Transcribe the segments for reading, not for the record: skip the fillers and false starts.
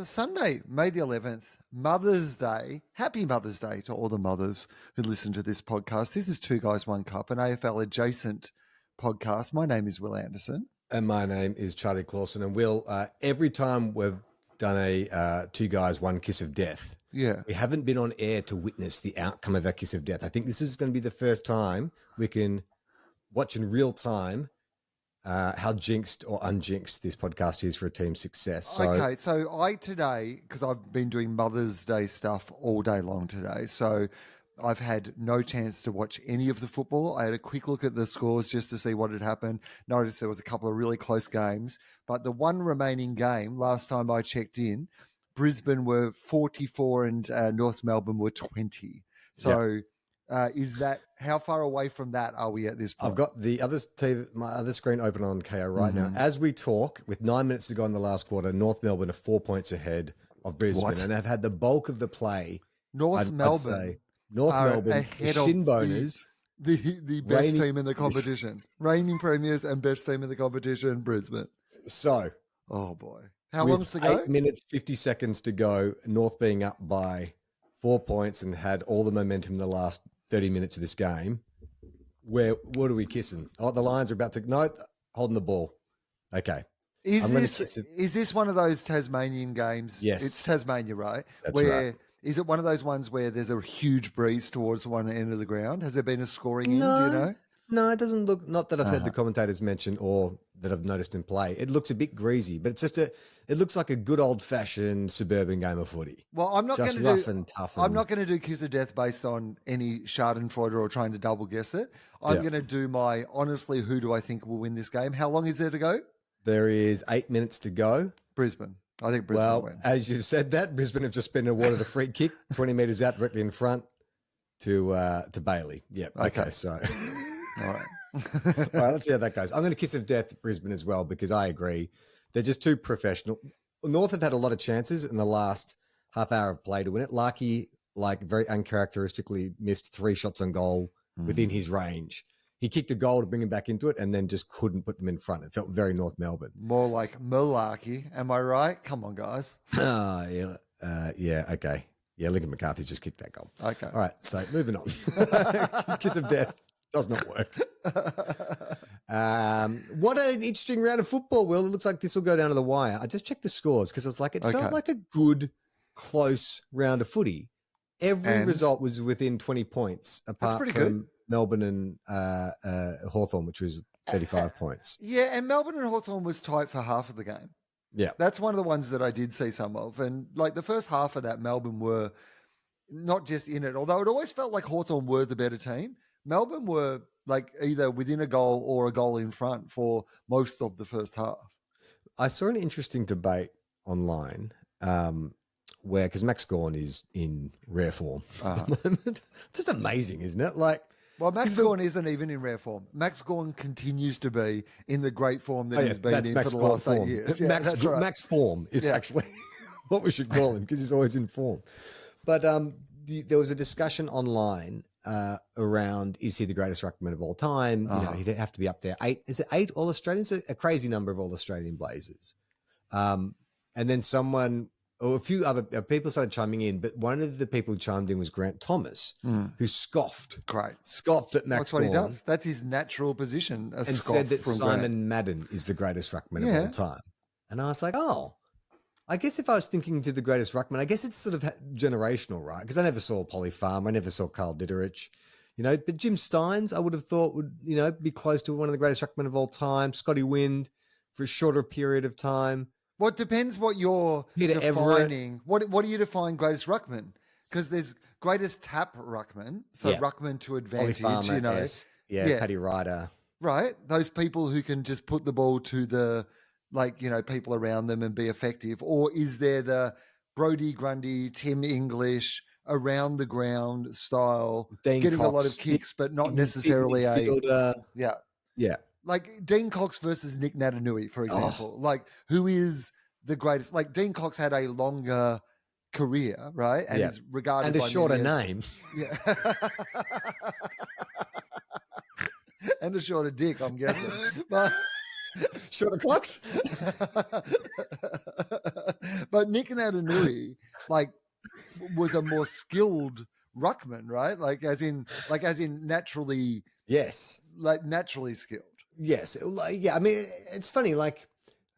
Sunday, May the 11th, Mother's Day. Happy Mother's Day to all the mothers who listen to this podcast. This is Two Guys, One Cup, an AFL adjacent podcast. My name is Wil Anderson. And my name is Charlie Clausen. And Will, every time we've done a Two Guys, One Kiss of Death, we haven't been on air to witness the outcome of our kiss of death. I think this is going to be the first time we can watch in real time how jinxed or unjinxed this podcast is for a team's success. So I today, because I've been doing Mother's Day stuff all day long today, so I've had no chance to watch any of the football. I had a quick look at the scores just to see what had happened. Noticed there was a couple of really close games, but the one remaining game, last time I checked in, Brisbane were 44 and North Melbourne were 20. So is that, how far away from that are we at this point? I've got the my other screen open on KO right now. As we talk, with 9 minutes to go in the last quarter, North Melbourne are 4 points ahead of Brisbane and have had the bulk of the play. North Melbourne, the shin boners. The best team in the competition. Reigning premiers and best team in the competition, Brisbane. So. Oh, boy. How long's to go? 8 minutes, 50 seconds to go. North being up by 4 points and had all the momentum in the last 30 minutes of this game. What are we kissing? Oh, the Lions are about to... No, holding the ball. Okay. Is this one of those Tasmanian games? Yes. It's Tasmania, right? That's right. Is it one of those ones where there's a huge breeze towards one end of the ground? Has there been a scoring in? Do you know? No, it doesn't look, not that I've heard the commentators mention or that I've noticed in play. It looks a bit greasy, but it's just it looks like a good old fashioned suburban game of footy. Well, I'm not going to rough and tough. I'm not going to do kiss of death based on any Schadenfreude or trying to double guess it. I'm going to do my honestly, who do I think will win this game? How long is there to go? There is 8 minutes to go. Brisbane. I think Brisbane will win. As you've said that, Brisbane have just been awarded a free kick 20 metres out directly in front to Bailey. Yep. Okay. So all right. All right, let's see how that goes. I'm going to kiss of death Brisbane as well because I agree. They're just too professional. North have had a lot of chances in the last half hour of play to win it. Larkey, very uncharacteristically, missed 3 shots on goal within his range. He kicked a goal to bring him back into it and then just couldn't put them in front. It felt very North Melbourne. More like malarkey. Am I right? Come on, guys. Yeah, okay. Yeah, Lincoln McCarthy just kicked that goal. Okay. All right, so moving on. Kiss of death. Does not work. What an interesting round of football, Will. It looks like this will go down to the wire. I just checked the scores because I was like, it felt like a good, close round of footy. Every result was within 20 points, apart from good. Melbourne and Hawthorn, which was 35 points. Yeah, and Melbourne and Hawthorn was tight for half of the game. Yeah. That's one of the ones that I did see some of. And the first half of that, Melbourne were not just in it, although it always felt like Hawthorn were the better team. Melbourne were either within a goal or a goal in front for most of the first half. I saw an interesting debate online where, because Max Gawn is in rare form at the moment. Just amazing, isn't it? Max Gawn isn't even in rare form. Max Gawn continues to be in the great form that he's been in for the last 8 years. Yeah, that's right. Max form is actually what we should call him because he's always in form. But there was a discussion online around, is he the greatest ruckman of all time? You know, he'd have to be up there. 8, is it 8 All Australians? A crazy number of All Australian Blazers. And then a few other people started chiming in, but one of the people who chimed in was Grant Thomas, who scoffed. Scoffed at Max Gawn. That's what he does. That's his natural position. And said that Simon Madden is the greatest ruckman of all time. And I was like, I guess if I was thinking to the greatest ruckman, I guess it's sort of generational, right? Because I never saw Polly Farm. I never saw Carl Ditterich, but Jim Steins, I would have thought would, be close to one of the greatest ruckmen of all time. Scotty Wind for a shorter period of time. Well, it depends what you're defining. What do you define greatest ruckman? Because there's greatest tap ruckman, so ruckman to advantage, Farmer, Paddy Ryder. Right. Those people who can just put the ball to the people around them and be effective? Or is there the Brodie Grundy, Tim English, around the ground style, getting a lot of kicks, but not necessarily Yeah. Like Dean Cox versus Nick Natanui, for example. Who is the greatest? Dean Cox had a longer career, right? And is regarded and a shorter name. Yeah. And a shorter dick, I'm guessing. But Shorter clocks. But Nick Natanui, like, was a more skilled ruckman, right? Like as in naturally, Yes. like naturally skilled. Yes. Yeah. I mean, it's funny. Like,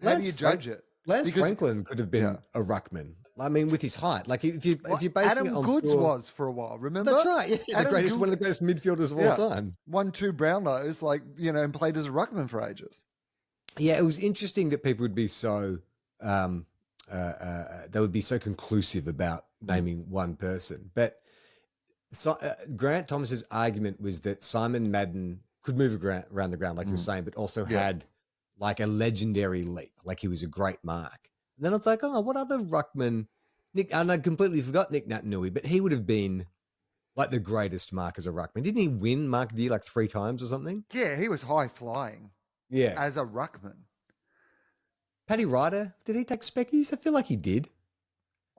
How do you judge it? Lance Franklin could have been a ruckman. I mean, with his height. Like, if you're basing Adam it on Goods was for a while. Remember? That's right. Yeah, one of the greatest midfielders of all time. Won 2 Brownlows, like, and played as a ruckman for ages. Yeah, it was interesting that people would be so they would be so conclusive about naming one person. But Grant Thomas's argument was that Simon Madden could move around the ground, like you were saying, but also had like a legendary leap, like he was a great mark. And then it's like, oh, what other ruckman? And I completely forgot Nick Natanui, but he would have been like the greatest mark as a ruckman. Didn't he win Mark D like 3 times or something? Yeah, he was high flying. Yeah, as a ruckman. Paddy Ryder, did he take speckies? I feel like he did.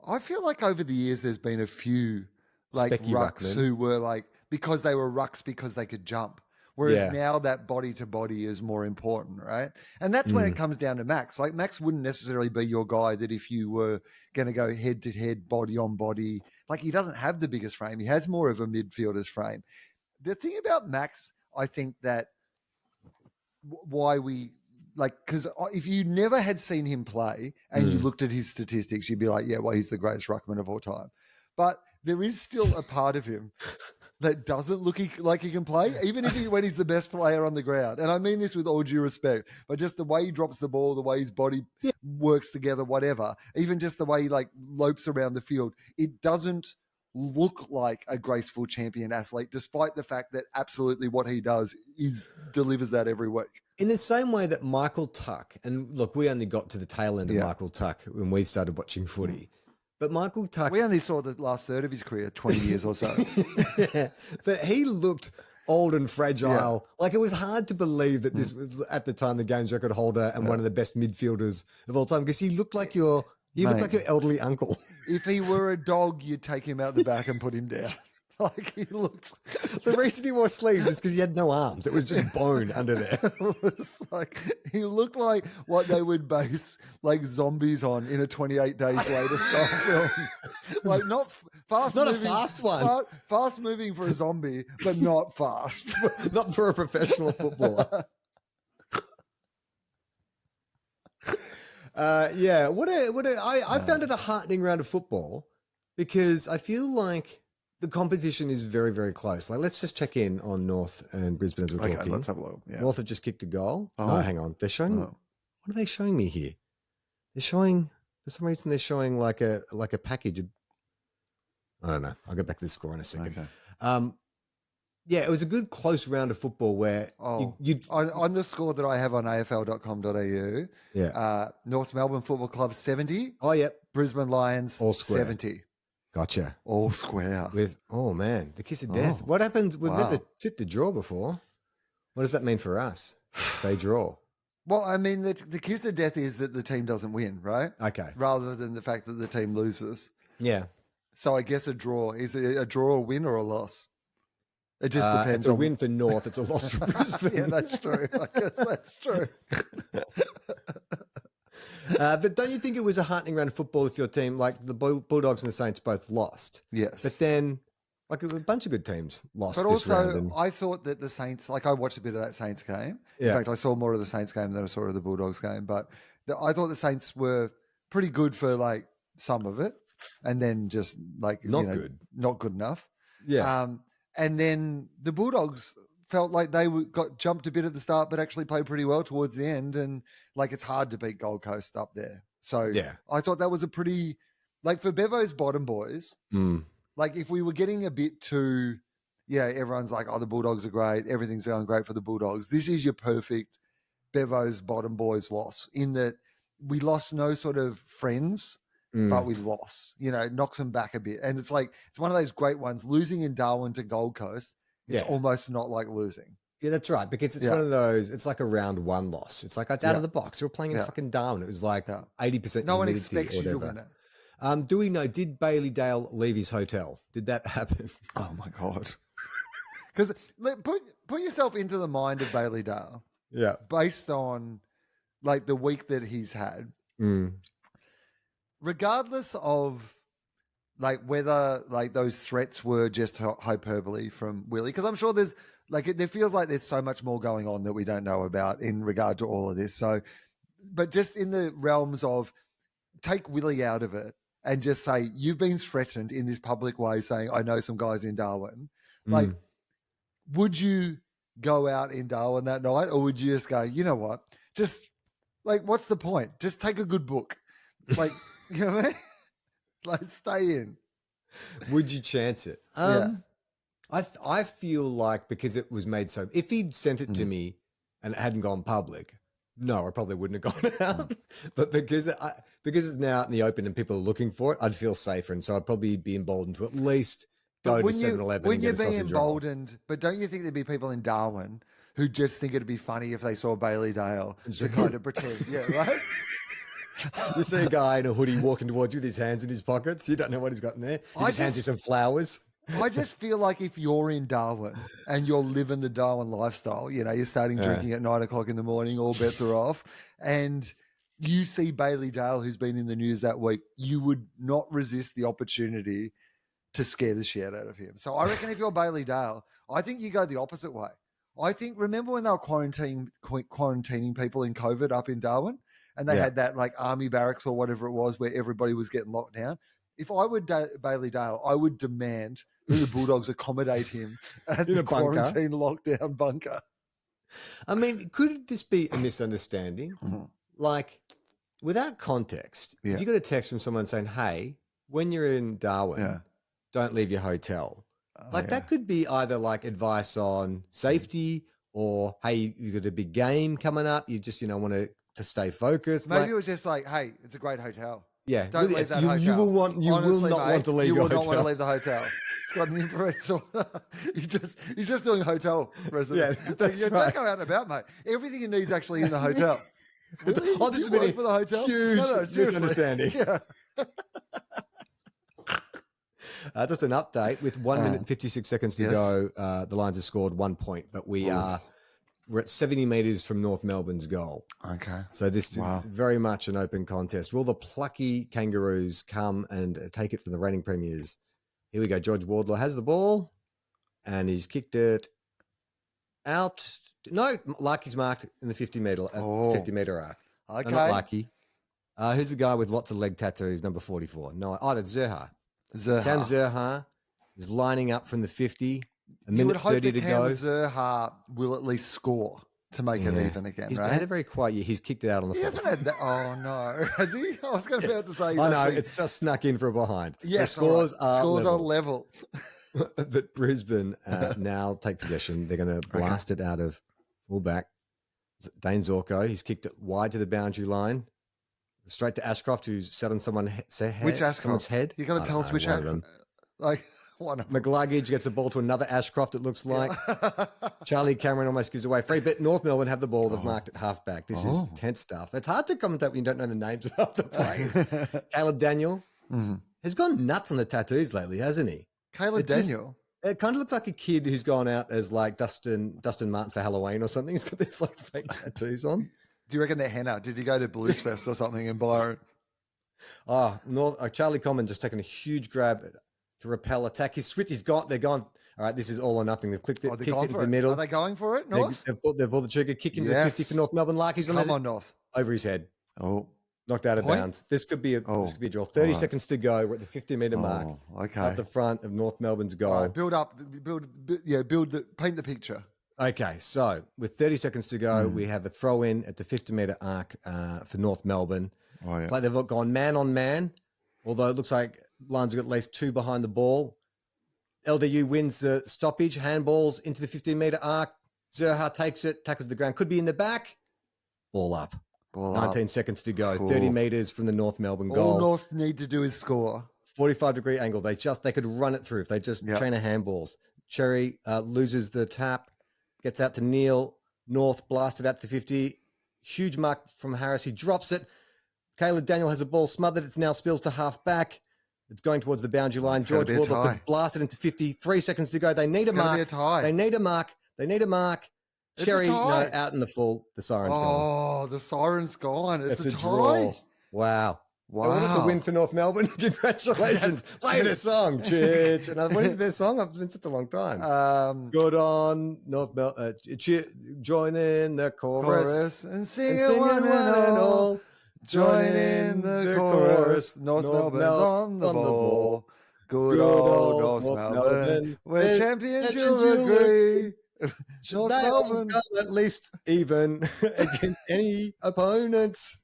I feel like over the years there's been a few like Specky rucks ruckmen. who were like, because they were rucks because they could jump. Whereas now that body to body is more important, right? And that's when it comes down to Max. Like Max wouldn't necessarily be your guy that if you were going to go head to head, body on body, like he doesn't have the biggest frame. He has more of a midfielder's frame. The thing about Max, I think that why we like, because if you never had seen him play and you looked at his statistics, you'd be like, yeah, well, he's the greatest ruckman of all time. But there is still a part of him that doesn't look like he can play, even when he's the best player on the ground. And I mean this with all due respect, but just the way he drops the ball, the way his body works together, whatever, even just the way he like lopes around the field, it doesn't look like a graceful champion athlete, despite the fact that absolutely what he does delivers that every week. In the same way that Michael Tuck, and look, we only got to the tail end of Michael Tuck when we started watching footy. But Michael Tuck... We only saw the last third of his career, 20 years or so. Yeah, but he looked old and fragile. Yeah. Like, it was hard to believe that this was, at the time, the games record holder and one of the best midfielders of all time, because he looked like your elderly uncle. If he were a dog, you'd take him out the back and put him down. Like, he looked... The reason he wore sleeves is because he had no arms. It was just bone under there. It was like, he looked like what they would base like zombies on in a 28 Days Later style film. Like, not fast not moving, a fast one. Fast moving for a zombie, but not fast. Not for a professional footballer. I found it a heartening round of football because I feel like the competition is very, very close. Like, let's just check in on North and Brisbane as we're talking. Let's have a look. Yeah. North have just kicked a goal. Oh, no, hang on. They're showing. What are they showing me here? They're showing, for some reason, they're showing like a package. I don't know. I'll get back to the score in a second. Okay. Yeah, it was a good close round of football where you'd on the score that I have on afl.com.au. Yeah. North Melbourne Football Club 70. Oh, yep. Brisbane Lions all square. 70. Gotcha. All square. With the kiss of death. What happens? We've never tipped a draw before. What does that mean for us? They draw. Well, I mean, the kiss of death is that the team doesn't win, right? Okay. Rather than the fact that the team loses. Yeah. So I guess a draw. Is it a draw, a win, or a loss? It just depends. It's a win for North. It's a loss for Brisbane. Yeah, that's true. I guess that's true. But don't you think it was a heartening round of football if your team, like the Bulldogs and the Saints, both lost? Yes. But then, like, a bunch of good teams lost but this also, round. I thought that the Saints, like, I watched a bit of that Saints game. In fact, I saw more of the Saints game than I saw of the Bulldogs game. But I thought the Saints were pretty good for, like, some of it. And then just, like, not good enough. Yeah. And then the Bulldogs felt like they got jumped a bit at the start, but actually played pretty well towards the end. And like, it's hard to beat Gold Coast up there. So I thought that was a pretty, like, for Bevo's bottom boys, like if we were getting a bit too, everyone's like, oh, the Bulldogs are great. Everything's going great for the Bulldogs. This is your perfect Bevo's bottom boys loss in that we lost no sort of friends, but we lost, knocks them back a bit. And it's like, it's one of those great ones. Losing in Darwin to Gold Coast, it's almost not like losing. Yeah, that's right. Because it's one of those, it's like a round one loss. It's like it's out of the box. We were playing in fucking Darwin. It was like 80%. No one expects you to win it. Do we know, did Bailey Dale leave his hotel? Did that happen? Oh my God. Because put yourself into the mind of Bailey Dale. Yeah. Based on like the week that he's had, regardless of like whether like those threats were just hyperbole from Willie, because I'm sure there's like it feels like there's so much more going on that we don't know about in regard to all of this. So, but just in the realms of take Willie out of it and just say you've been threatened in this public way, saying I know some guys in Darwin. Like, would you go out in Darwin that night, or would you just go, you know what, just like what's the point? Just take a good book, like you know what I mean? Like stay in. Would you chance it? Yeah. I feel like because it was made so, if he'd sent it to me and it hadn't gone public, no, I probably wouldn't have gone out. But because it's now out in the open and people are looking for it, I'd feel safer, and so I'd probably be emboldened to at least go to 7-Eleven and get a sausage roll. Wouldn't you be emboldened? But don't you think there'd be people in Darwin who just think it'd be funny if they saw Bailey Dale to kind of pretend, yeah, right? You see a guy in a hoodie walking towards you with his hands in his pockets. You don't know what he's got in there. He just hands you some flowers. I just feel like if you're in Darwin and you're living the Darwin lifestyle, you know, you're starting drinking at 9 o'clock in the morning, all bets are off, and you see Bailey Dale, who's been in the news that week, you would not resist the opportunity to scare the shit out of him. So I reckon if you're Bailey Dale, I think you go the opposite way. I think, remember when they were quarantining people in COVID up in Darwin? And they had that like army barracks or whatever it was where everybody was getting locked down. If I were Bailey Dale, I would demand that the Bulldogs accommodate him at the quarantine lockdown bunker. I mean, could this be a misunderstanding? Like, without context, if you got a text from someone saying, hey, when you're in Darwin, don't leave your hotel. That could be either like advice on safety or, hey, you got a big game coming up. You just, want to stay focused. Maybe it was just like, hey, it's a great hotel. Yeah. Don't leave that hotel. You will not want to leave your hotel. You will not want to leave the hotel. It's got an infrared sauna. He's just doing hotel resident. Yeah, that's right. Don't go out and about, mate. Everything you need is actually in the hotel. Really? Oh, this has been for the hotel? Huge misunderstanding. Yeah. Just an update with 1 minute and 56 seconds to go. The Lions have scored 1 point, but we're at 70 metres from North Melbourne's goal. Okay. So this is very much an open contest. Will the plucky Kangaroos come and take it from the reigning premiers? Here we go. George Wardlaw has the ball and he's kicked it out. No, Larky's marked in the 50-metre arc. Okay. No, not Larky. Who's the guy with lots of leg tattoos, number 44? No, that's Zerha. Cam Zerha is lining up from the 50. A minute 30 to go. Zerha will at least score to make it even again, He's right? had a very quiet year. He's kicked it out on the He hasn't had that. Oh, no. Has he? I was going to about to say. I know. It's just snuck in for a behind. Yes, so scores are level. But Brisbane now take possession. They're going to blast it out of fullback. Dane Zorko, he's kicked it wide to the boundary line. Straight to Ashcroft, who's sat on someone's head. You're going to tell us which Ashcroft? Like, McLuggage gets a ball to another Ashcroft, it looks like. Charlie Cameron almost gives away free, but North Melbourne have the ball. They've marked it halfback. This is tense stuff. It's hard to commentate when you don't know the names of the players. Caleb Daniel has gone nuts on the tattoos lately, hasn't he? Caleb Daniel? It kind of looks like a kid who's gone out as like Dustin Martin for Halloween or something. He's got these like fake tattoos on. Do you reckon they're henna? Did he go to Blues Fest or something in Byron? Charlie Common just taking a huge grab to repel attack. They're gone. All right, this is all or nothing. They've kicked it into the middle. Are they going for it, North? They've pulled the trigger, kick into the 50 for North Melbourne. Larky's on North. Over his head. Oh. Knocked out of bounds. This could be a draw. 30 seconds to go. We're at the 50-metre mark. Okay. At the front of North Melbourne's goal. All right, paint the picture. Okay, so with 30 seconds to go, we have a throw-in at the 50-metre arc for North Melbourne. Like they've gone man on man, although it looks like Lions have got at least two behind the ball. LDU wins the stoppage, handballs into the 15-metre arc. Zerha takes it, tackles to the ground, could be in the back. Ball up. 19 seconds to go. Cool. 30 metres from the North Melbourne goal. All North need to do is score. 45-degree angle. They could run it through if they just train a handballs. Cherry loses the tap, gets out to Neil. North blasted out to the 50. Huge mark from Harris. He drops it. Caleb Daniel has a ball smothered. It now spills to half back. It's going towards the boundary line. George Wardlaw could blast it into 50. 3 seconds to go. They need a mark. They need a mark. It's Cherry, a no, tie. out in the full. The siren's gone. Oh, the siren's gone. It's a tie. draw. Wow. Wow. Well, that's a win for North Melbourne. Congratulations. Play their song. Chitch. And what is their song? It's been such a long time. Good on North Melbourne. Join in the chorus. And sing it one and all. Join in the chorus. North Melbourne's on the ball. Good old North Melbourne. We're champions, you'll agree. North Melbourne. Come at least even against any opponents.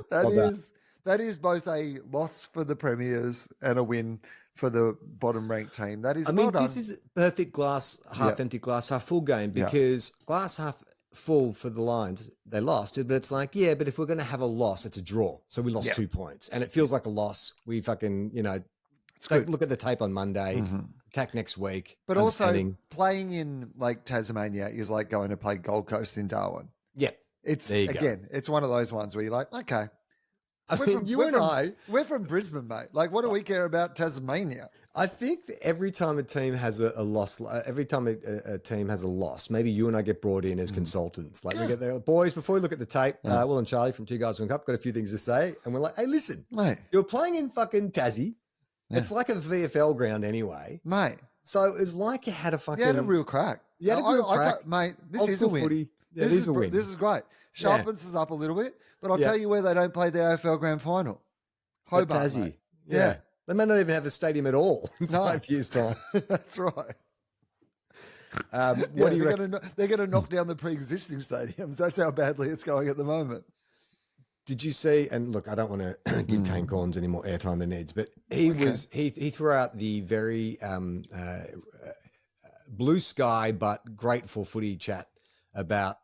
That is both a loss for the premiers and a win for the bottom ranked team. That is, this is perfect glass half empty, glass half full game, because glass half full for the Lions, they lost it, but it's like, but if we're going to have a loss, it's a draw. So we lost 2 points, and it feels like a loss. We fucking, look at the tape on Monday, attack next week. But also playing in like Tasmania is like going to play Gold Coast in Darwin. Yeah. It's one of those ones where you're like, okay. We're from Brisbane, mate. Like, what do we care about Tasmania? I think that every time a team has a loss, every time a team has a loss, maybe you and I get brought in as consultants. Like, we get the boys, before we look at the tape, Wil and Charlie from Two Guys One Cup got a few things to say. And we're like, hey, listen, mate, you're playing in fucking Tassie. Yeah. It's like a VFL ground anyway. Mate. So it's like you had a fucking... You had a real crack. You had a real crack. Mate, this is a win. Footy. Yeah, this is a win. This is great. Sharpens us up a little bit, but I'll tell you where they don't play the AFL Grand Final. Hobart, Tassie. mate. Yeah. They may not even have a stadium at all in 5 years' time. That's right. What do you reckon? They're going to knock down the pre-existing stadiums. That's how badly it's going at the moment. Did you see, and look, I don't want to give Kane Corns any more airtime than needs, but he threw out the very blue sky but grateful footy chat about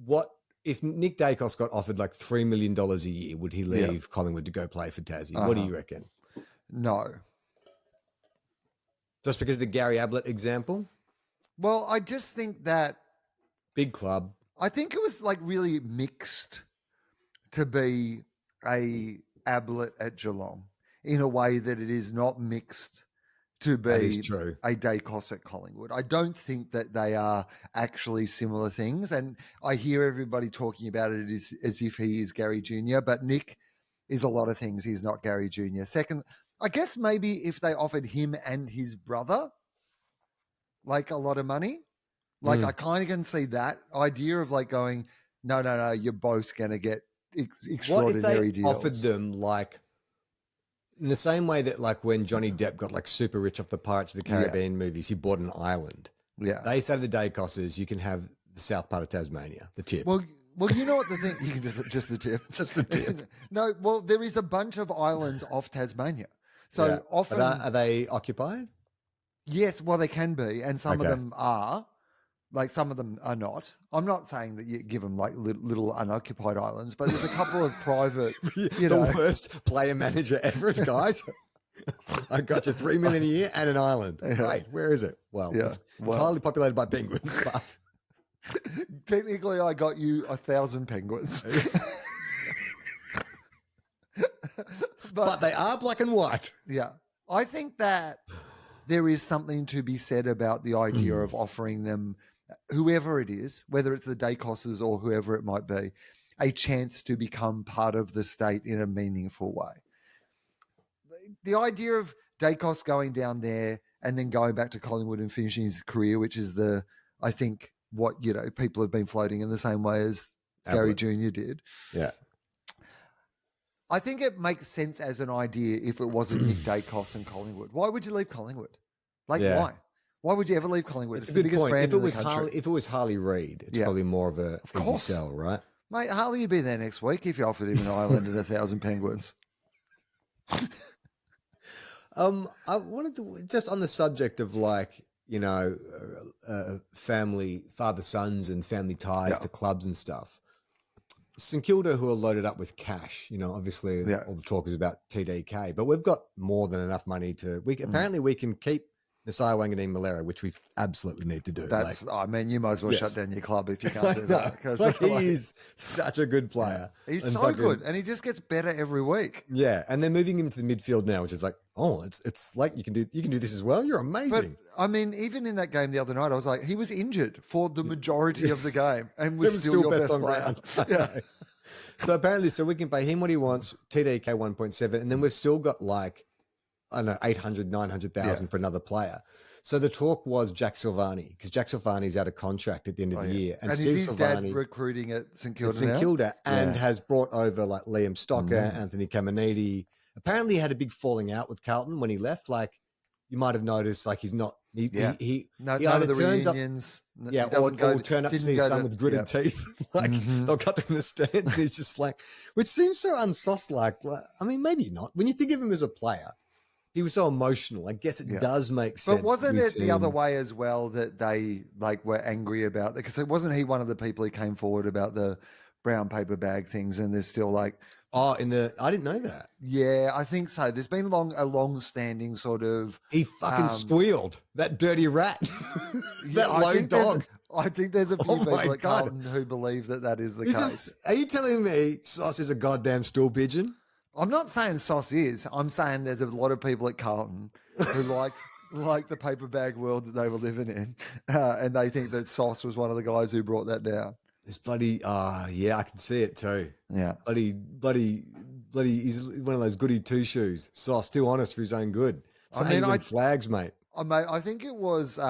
what if Nick Daicos got offered like $3 million a year, would he leave Collingwood to go play for Tassie? What do you reckon? No. Just because the Gary Ablett example? Well, I just think that... Big club. I think it was like really mixed to be a Ablett at Geelong in a way that it is not mixed to be a Daicos at Collingwood. I don't think that they are actually similar things. And I hear everybody talking about it as if he is Gary Jr., but Nick is a lot of things. He's not Gary Jr. Second, I guess maybe if they offered him and his brother like a lot of money, like I kind of can see that idea of like going, no, you're both going to get extraordinary deals. What if they offered them like, in the same way that like when Johnny Depp got like super rich off the Pirates of the Caribbean movies, he bought an island. Yeah. They say to the Daicoses, you can have the south part of Tasmania, the tip. Well, you know what the thing, you can just the tip. Just the tip. No, well, there is a bunch of islands off Tasmania. So often... Are they occupied? Yes, well, they can be. And some of them are. Like some of them are not. I'm not saying that you give them like little unoccupied islands, but there's a couple of private, the worst player manager ever, guys. I got you $3 million a year and an island. Great. Where is it? Well, it's highly populated by penguins, but technically I got you 1,000 penguins. but they are black and white. Yeah. I think that there is something to be said about the idea of offering them, whoever it is, whether it's the Daicoses or whoever it might be, a chance to become part of the state in a meaningful way. The idea of Daicos going down there and then going back to Collingwood and finishing his career, which is I think what, people have been floating in the same way as Gary Jr. did. Yeah. I think it makes sense as an idea if it wasn't Nick Daicos and Collingwood. Why would you leave Collingwood? Why? Why would you ever leave Collingwood? It's a good point. If it was Harley Reid, it's probably more of a easy sell, right? Mate, Harley would be there next week if you offered him an island and 1,000 penguins. I wanted to, just on the subject of like, family, father-sons and family ties to clubs and stuff. St Kilda, who are loaded up with cash, obviously all the talk is about TDK, but we've got more than enough money apparently we can keep Messiah Wanganeen-Malera, which we absolutely need to do. That's, I mean, you might as well shut down your club if you I can't do know. that. 'Cause, Like, he is such a good player. he's And so fucking- good, and he just gets better every week. Yeah, and they're moving him to the midfield now, which is like, oh, it's like you can do this as well. You're But amazing. I mean, even in that game the other night, I was like, he was injured for the majority of the game and He was still your best on player. ground. I know. So apparently, so we can pay him what he wants, TDK 1.7, and then we've still got like, I don't know, 800, 900,000 for another player. So the talk was Jack Silvani, because Jack Silvani's out of contract at the end of the year. And Steve is his Silvani dad recruiting at St at Kilda St now? Kilda and has brought over like Liam Stocker, Anthony Caminiti. Apparently he had a big falling out with Carlton when he left. Like you might have noticed, like he's not, he None he of either the turns up, reunions. yeah, or turn up to see his son with gritted teeth. Like they'll cut to him in the stands and he's just like, which seems so unsus like. I mean, maybe not. When you think of him as a player, he was so emotional. I guess it does make sense. But wasn't it the other way as well that they like were angry about it? Because wasn't he one of the people who came forward about the brown paper bag things? And there's still like, I didn't know that. yeah, I think so. There's been a long-standing sort of. He fucking squealed, that dirty rat, that lone dog. I think there's a few Oh my people at God. Carlton who believe that is the case. Are you telling me Sauce is a goddamn stool pigeon? I'm not saying Sauce is. I'm saying there's a lot of people at Carlton who like the paper bag world that they were living in, and they think that Sauce was one of the guys who brought that down. This bloody, yeah, I can see it too. Yeah, bloody, he's one of those goody two shoes. Sauce, too honest for his own good. So I flags, mate. Mate, I think it was.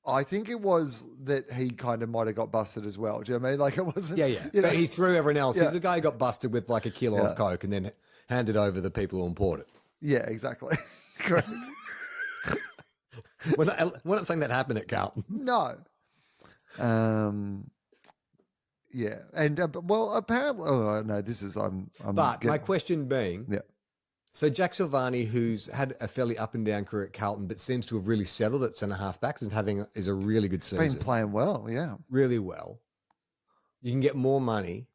I think it was that he kind of might have got busted as well. Do you know what I mean? Like it wasn't. Yeah. You know, But he threw everyone else. Yeah. He's the guy who got busted with like a kilo of coke and then handed over the people who imported it. Yeah, exactly. Correct. We're not saying that happened at Carlton. No. Yeah, and well, apparently, oh no, this is But my question being, yeah. So Jack Silvani, who's had a fairly up and down career at Carlton, but seems to have really settled at centre half backs and is a really good season. Been playing well, yeah, really well. You can get more money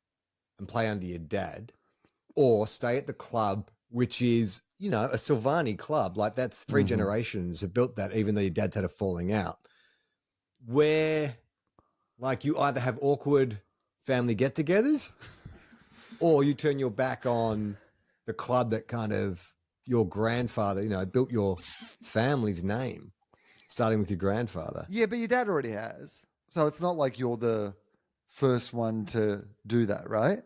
and play under your dad, or stay at the club, which is a Silvani club. Like that's three generations have built that, even though your dad's had a falling out. Where, like, you either have awkward family get-togethers, or you turn your back on the club that kind of your grandfather, built your family's name, starting with your grandfather. Yeah, but your dad already has, so it's not like you're the first one to do that, right?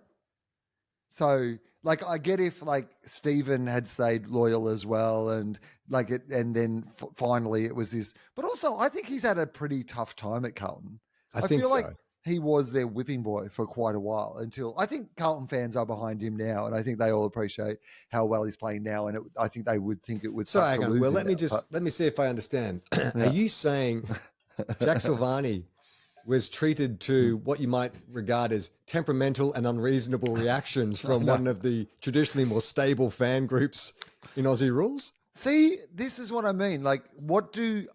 So, like, I get if like Stephen had stayed loyal as well, and like it, and then finally it was this. But also, I think he's had a pretty tough time at Carlton. I think feel so. like he was their whipping boy for quite a while until I think Carlton fans are behind him now, and I think they all appreciate how well he's playing now, and I think they would think it would. So hang on. Well, let me see if I understand. Are you saying Jack Silvani was treated to what you might regard as temperamental and unreasonable reactions from one of the traditionally more stable fan groups in Aussie rules? See, this is what I mean. Like,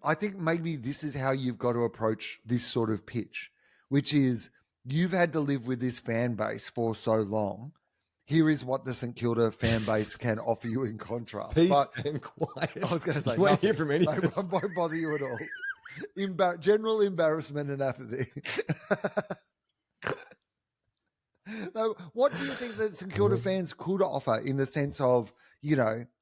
I think maybe this is how you've got to approach this sort of pitch, which is you've had to live with this fan base for so long. Here is what the St Kilda fan base can offer you in contrast. Peace and quiet. I was going to say, you won't hear from any of It us. won't bother you at all. General embarrassment and apathy. No, what do you think that St Kilda fans could offer in the sense of,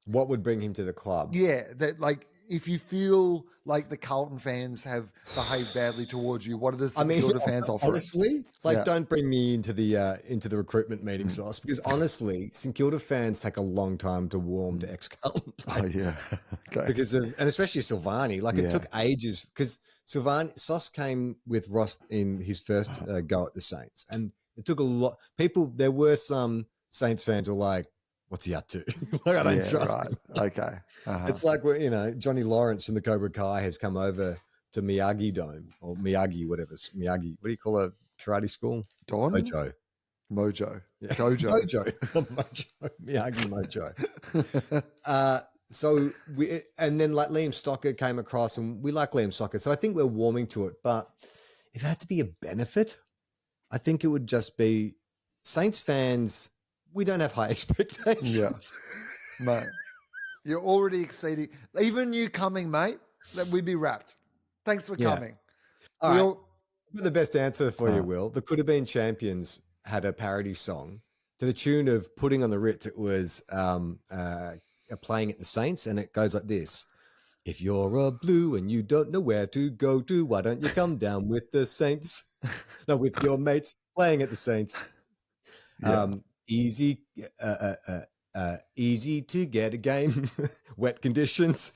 what would bring him to the club? yeah, that like if you feel like the Carlton fans have behaved badly towards you, what are the St Kilda fans offering? Honestly, don't bring me into the recruitment meeting, Sauce, because honestly, St Kilda fans take a long time to warm to ex-Carlton players. Oh yeah, okay. Because and especially Silvani, it took ages because Sauce came with Ross in his first go at the Saints, and it took a lot. There were some Saints fans who were like, "What's he up to?" I don't trust him. Okay, It's like Johnny Lawrence from the Cobra Kai has come over to Miyagi Dome or Miyagi, whatever. Miyagi, what do you call a karate school? Don Mojo. Yeah. Dojo. Mojo. Miyagi Mojo. So and then like Liam Stocker came across, and we like Liam Stocker, so I think we're warming to it. But if it had to be a benefit, I think it would just be Saints fans. We don't have high expectations. Yeah, mate. You're already exceeding. Even you coming, mate, that we'd be wrapped. Thanks for coming. All right. I've got the best answer for you, Will. The Could Have Been Champions had a parody song to the tune of Putting on the Ritz. It was playing at the Saints, and it goes like this. If you're a blue and you don't know where to go to, why don't you come down with the Saints? No, with your mates playing at the Saints. Yeah. Easy to get a game. Wet conditions.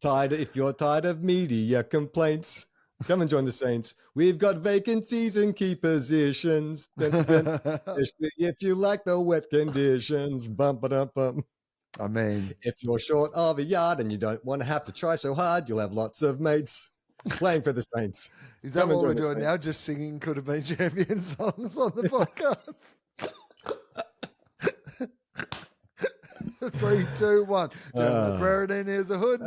If you're tired of media complaints, come and join the Saints. We've got vacancies in key positions. Dun, dun, especially if you like the wet conditions. Bum, ba-dum, bum. I mean, if you're short of a yard and you don't want to have to try so hard, you'll have lots of mates playing for the Saints. Is that what we're doing now? Just singing Could Have Been Champion songs on the podcast? 3, 2, 1. Brereton is a hood.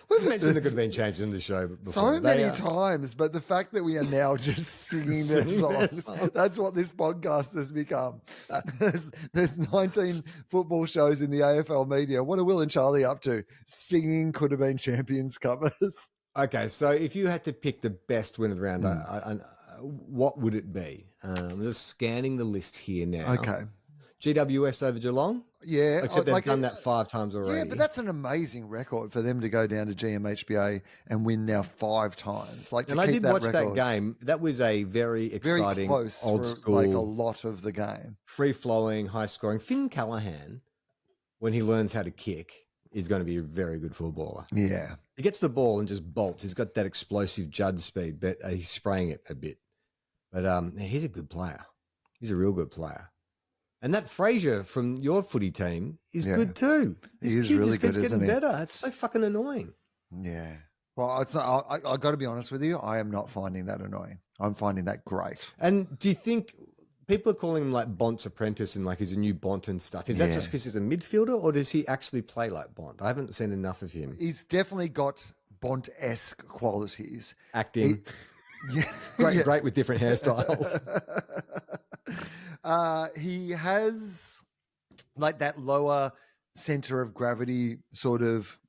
We've mentioned the Could Have Been Champions in the show before. So many times, but the fact that we are now just singing their songs, that's what this podcast has become. There's 19 football shows in the AFL media. What are Wil and Charlie up to? Singing Could Have Been Champions covers. Okay, so if you had to pick the best win of the round, what would it be? I'm just scanning the list here now. Okay. GWS over Geelong? Yeah. Except they've done that 5 times already. Yeah, but that's an amazing record for them to go down to GMHBA and win now 5 times. And I did watch that game. That was a very exciting, very close old school, like a lot of the game. Free-flowing, high-scoring. Finn Callahan, when he learns how to kick, is going to be a very good footballer. Yeah. He gets the ball and just bolts. He's got that explosive Judd speed, but he's spraying it a bit. But he's a good player. He's a real good player. And that Fraser from your footy team is good too. This is kid really just keeps good, getting isn't he? better. It's so fucking annoying. Yeah. Well, it's not. I got to be honest with you. I am not finding that annoying. I'm finding that great. And do you think people are calling him like Bont's apprentice and like he's a new Bont and stuff? Is that just because he's a midfielder, or does he actually play like Bont? I haven't seen enough of him. He's definitely got Bont-esque qualities. Acting. Great with different hairstyles. He has like that lower center of gravity sort of,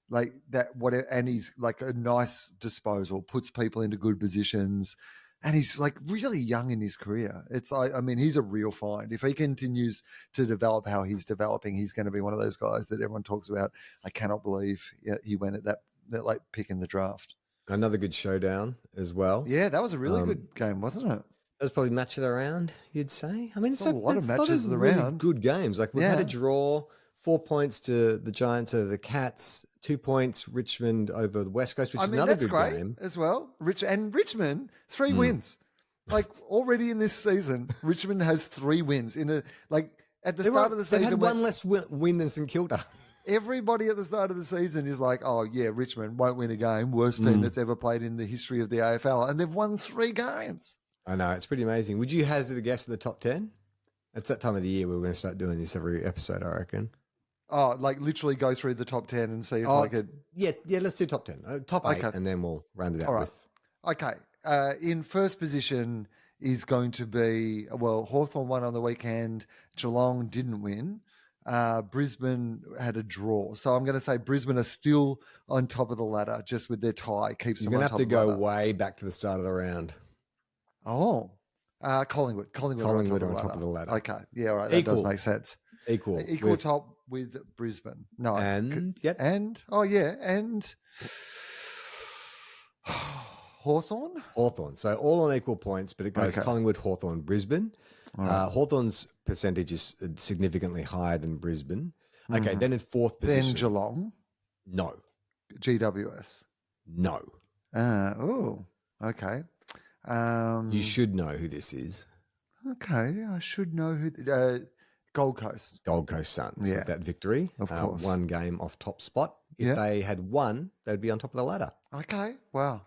like that, whatever, and he's like a nice disposal, puts people into good positions, and he's like really young in his career. I mean, he's a real find. If he continues to develop how he's developing, he's going to be one of those guys that everyone talks about. I cannot believe he went at that like pick in the draft. Another good showdown as well. Yeah, that was a really good game, wasn't it? That was probably match of the round, you'd say. I mean, it's a lot of matches of the round. Good games. Like we've had a draw, 4 points to the Giants over the Cats, 2 points Richmond over the West Coast, which is another good game as well. Richmond 3 wins. Like already in this season, Richmond has 3 wins at the start of the season. They had one less win than St Kilda. Everybody at the start of the season is like, oh, yeah, Richmond won't win a game. Worst team that's ever played in the history of the AFL. And they've won 3 games. I know. It's pretty amazing. Would you hazard a guess at the top 10? It's that time of the year where we're going to start doing this every episode, I reckon. Oh, like literally go through the top 10 and see if I could. Yeah, let's do top 10. Top 8, and then we'll round it out with. Okay. In first position is going to be, Hawthorn won on the weekend. Geelong didn't win. Brisbane had a draw. So I'm going to say Brisbane are still on top of the ladder just with their tie. Keeps them on top of the ladder. You're going to have to go way back to the start of the round. Oh, Collingwood. Collingwood on top of the ladder. Okay. Yeah, all right. That does make sense. Equal top with Brisbane. No. And Hawthorn. So all on equal points, but it goes Collingwood, Hawthorn, Brisbane. Right. Hawthorn's percentage is significantly higher than Brisbane. Okay, then in fourth position. Then Geelong. No. GWS. No. Okay. You should know who this is. Okay, I should know who. Gold Coast. Gold Coast Suns with that victory. Of course. 1 game off top spot. If they had won, they'd be on top of the ladder. Okay, wow.